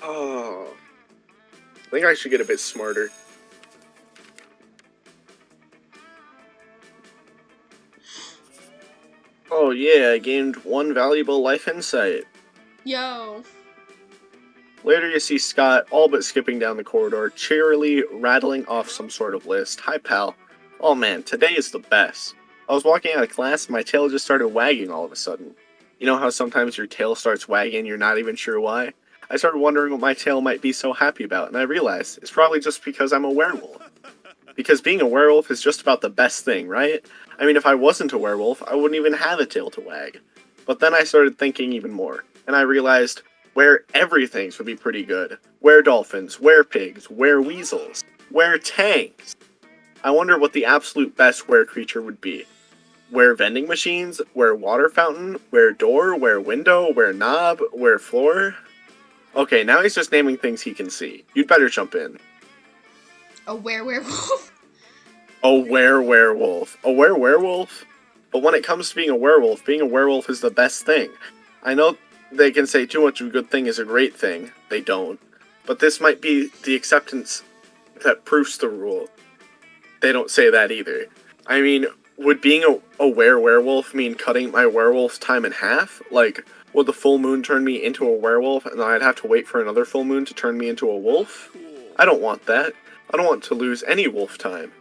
Oh. I think I should get a bit smarter. Oh yeah, I gained one valuable life insight.
Yo.
Later you see Scott all but skipping down the corridor, cheerily rattling off some sort of list. Hi pal. Oh man, today is the best. I was walking out of class and my tail just started wagging all of a sudden. You know how sometimes your tail starts wagging and you're not even sure why? I started wondering what my tail might be so happy about, and I realized it's probably just because I'm a werewolf. Because being a werewolf is just about the best thing, right? I mean, if I wasn't a werewolf, I wouldn't even have a tail to wag. But then I started thinking even more, and I realized where everything would be pretty good. Were dolphins, were pigs, were weasels, were tanks. I wonder what the absolute best were creature would be. Where vending machines, where water fountain, where door, where window, where knob, where floor. Okay, now he's just naming things he can see. You'd better jump in.
A werewolf?
A werewolf. A werewolf? But when it comes to being a werewolf is the best thing. I know they can say too much of a good thing is a great thing. They don't. But this might be the acceptance that proves the rule. They don't say that either. I mean, would being a werewolf mean cutting my werewolf time in half? Like, would the full moon turn me into a werewolf and then I'd have to wait for another full moon to turn me into a wolf? I don't want that. I don't want to lose any wolf time.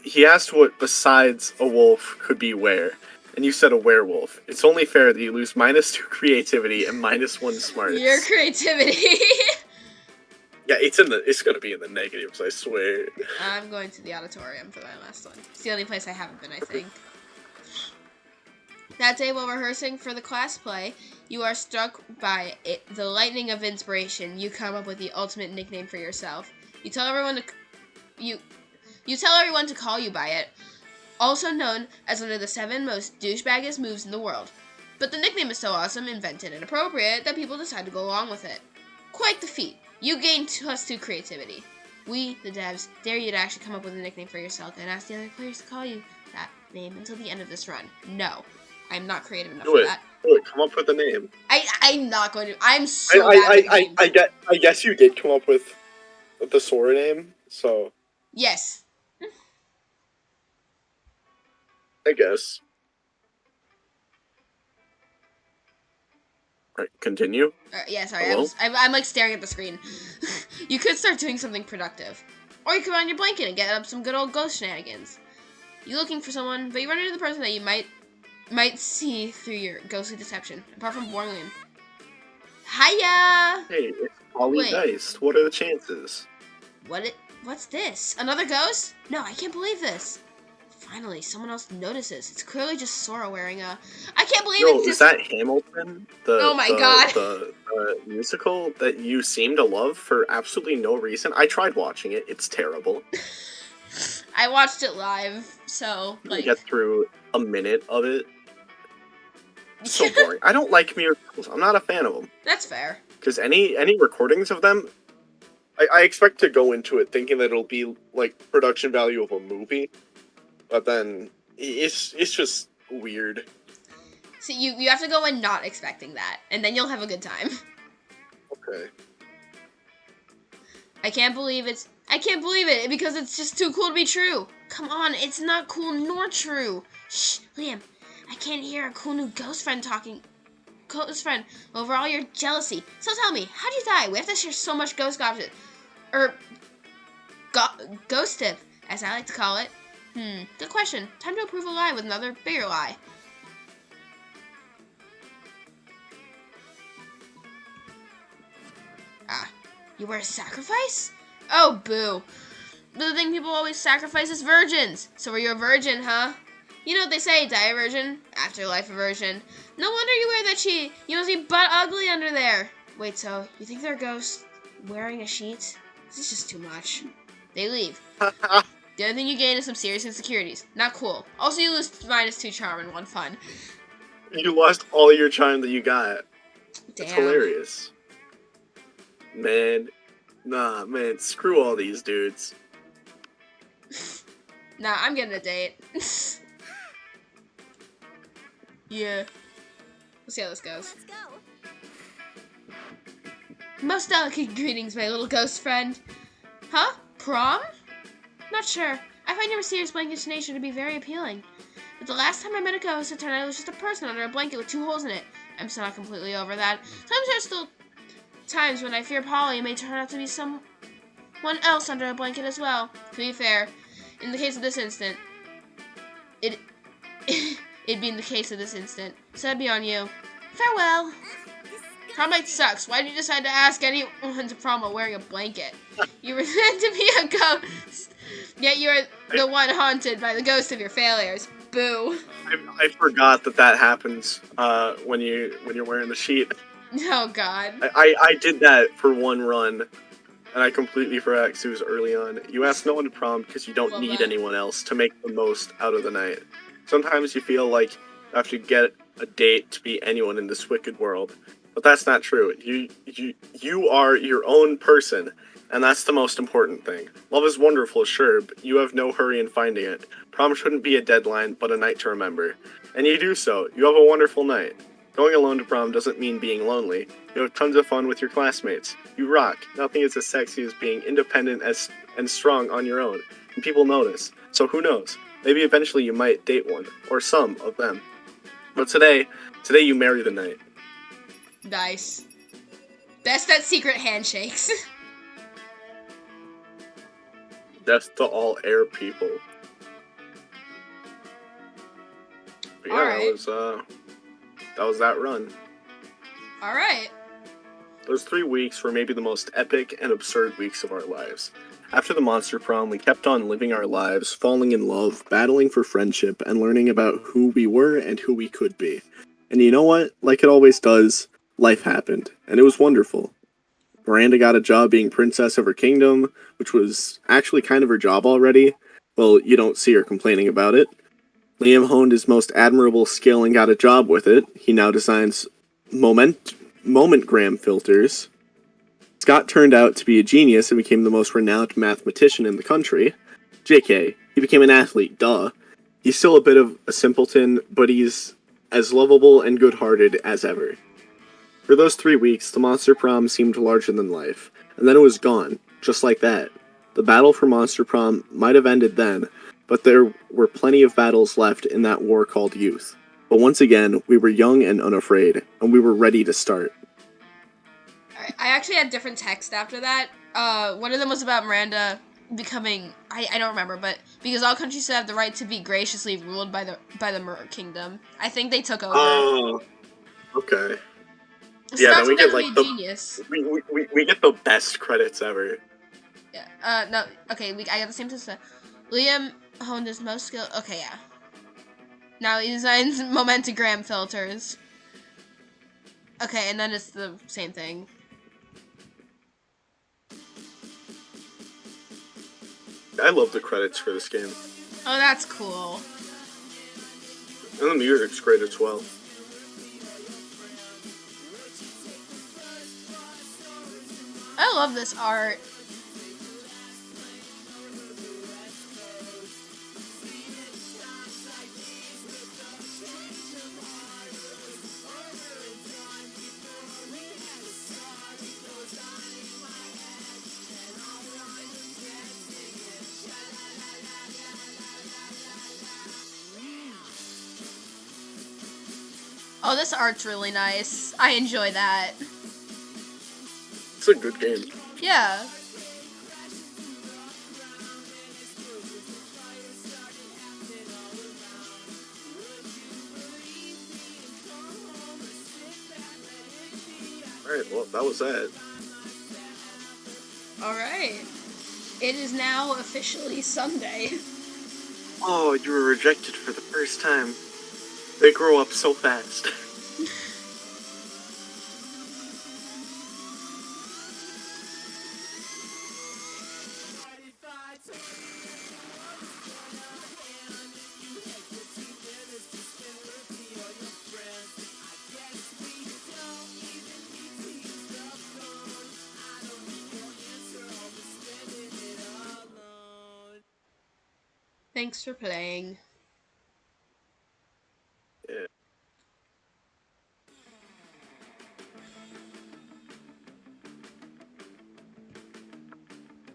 He asked what besides a wolf could be where, and you said a werewolf. It's only fair that you lose -2 creativity and -1 smarts.
Your creativity.
Yeah, it's gonna be in the negatives, I swear.
I'm going to the auditorium for my last one. It's the only place I haven't been, I think. That day while rehearsing for the class play, you are struck by the lightning of inspiration. You come up with the ultimate nickname for yourself. You tell everyone to call you by it, also known as one of the 7 most douchebaggest moves in the world. But the nickname is so awesome, invented, and appropriate that people decide to go along with it. Quite the feat. You gain +2 creativity. We, the devs, dare you to actually come up with a nickname for yourself and ask the other players to call you that name until the end of this run. No, I'm not creative enough for that.
Do it. Come up with a name.
I'm not going to. I'm so bad at names.
I guess you did come up with the Sora name, so
Yes.
I guess. All right, continue.
Yeah, sorry.
Hello?
I'm like staring at the screen. You could start doing something productive. Or you could on your blanket and get up some good old ghost shenanigans. You're looking for someone, but you run into the person that you might see through your ghostly deception. Apart from Bornlian. Hiya!
Hey, it's Polly
Wait.
Dice. What are the chances?
What's this? Another ghost? No, I can't believe this. Finally, someone else notices. It's clearly just Sora wearing a... I can't believe
No,
it's
is
just...
that Hamilton?
Oh my God.
The musical that you seem to love for absolutely no reason? I tried watching it. It's terrible.
I watched it live, so, like...
Get through a minute of it. So boring. I don't like musicals. I'm not a fan of them.
That's fair.
Because any recordings of them, I expect to go into it thinking that it'll be like production value of a movie, but then it's just weird.
So you have to go in not expecting that, and then you'll have a good time.
Okay.
I can't believe it because it's just too cool to be true. Come on, it's not cool nor true. Shh, Liam, I can't hear a cool new ghost friend talking. Ghost friend, over all your jealousy. So tell me, how'd you die? We have to share so much ghost gossip. Ghost tip, as I like to call it. Good question. Time to approve a lie with another bigger lie. You were a sacrifice? Oh, boo. The thing people always sacrifice is virgins. So were you a virgin, huh? You know what they say, die a virgin, afterlife a virgin. No wonder you wear that sheet. You must be butt ugly under there. Wait, so you think they're ghosts wearing a sheet? This is just too much. They leave. The only thing you gain is some serious insecurities. Not cool. Also, you lose -2 charm and 1 fun.
You lost all your charm that you got.
Damn.
It's hilarious. Man, screw all these dudes.
Nah, I'm getting a date. Yeah. Let's see how this goes.
Let's go.
Most delicate greetings, my little ghost friend. Huh? Prom? Not sure. I find your mysterious blankish nature to be very appealing. But the last time I met a ghost, it turned out it was just a person under a blanket with 2 holes in it. I'm still not completely over that. Sometimes there's still times when I fear Polly may turn out to be someone else under a blanket as well. To be fair, in the case of this instant, it'd be in the case of this instant. So that'd be on you. Farewell. Prom night sucks. Why did you decide to ask anyone to prom while wearing a blanket? You were meant to be a ghost, yet you're the one haunted by the ghost of your failures. Boo.
I forgot that happens when you're wearing the sheet.
Oh God.
I did that for one run, and I completely forgot because it was early on. You ask no one to prom because you don't need anyone else to make the most out of the night. Sometimes you feel like you have to get a date to be anyone in this wicked world, but that's not true. You are your own person, and that's the most important thing. Love is wonderful, sure, but you have no hurry in finding it. Prom shouldn't be a deadline, but a night to remember. And you do so. You have a wonderful night. Going alone to prom doesn't mean being lonely. You have tons of fun with your classmates. You rock. Nothing is as sexy as being independent and strong on your own. And people notice. So who knows? Maybe eventually you might date one. Or some of them. But today you marry the night.
Nice. Best at secret handshakes.
Death to all air people. But yeah,
Alright.
that was that run.
Alright.
Those 3 weeks were maybe the most epic and absurd weeks of our lives. After the monster prom, we kept on living our lives, falling in love, battling for friendship, and learning about who we were and who we could be. And you know what? Like it always does, life happened, and it was wonderful. Miranda got a job being princess of her kingdom, which was actually kind of her job already. Well, you don't see her complaining about it. Liam honed his most admirable skill and got a job with it. He now designs momentgram filters. Scott turned out to be a genius and became the most renowned mathematician in the country. JK, he became an athlete, duh. He's still a bit of a simpleton, but he's as lovable and good-hearted as ever. For those 3 weeks, the monster prom seemed larger than life, and then it was gone, just like that. The battle for Monster Prom might have ended then, but there were plenty of battles left in that war called youth. But once again, we were young and unafraid, and we were ready to start.
I actually had different text after that. One of them was about Miranda becoming, I don't remember, but because all countries have the right to be graciously ruled by the Mer Kingdom. I think they took over.
Oh, okay.
So
Yeah,
that's
then we
what
get
makes
like
me a
the
genius.
we get the best credits ever.
Yeah. No. Okay. I got the same system. Liam honed his most skill. Okay. Yeah. Now he designs momentogram filters. Okay, and then it's the same thing.
I love the credits for this game.
Oh, that's cool.
And the music's great as well.
I love this art. Oh, this art's really nice. I enjoy that.
It's a good game.
Yeah.
Alright, well, that was that.
Alright. It is now officially Sunday.
Oh, you were rejected for the first time. They grow up so fast.
Thanks for playing.
Yeah.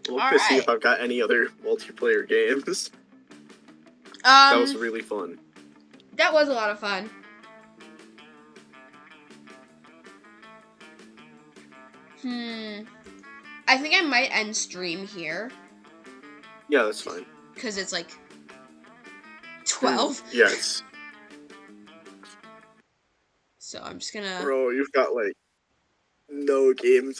Look to see if I've got any other multiplayer games. That was really fun.
That was a lot of fun. I think I might end stream here.
Yeah, that's fine.
Because it's like 12.
Yes.
So I'm just gonna...
Bro, you've got like no games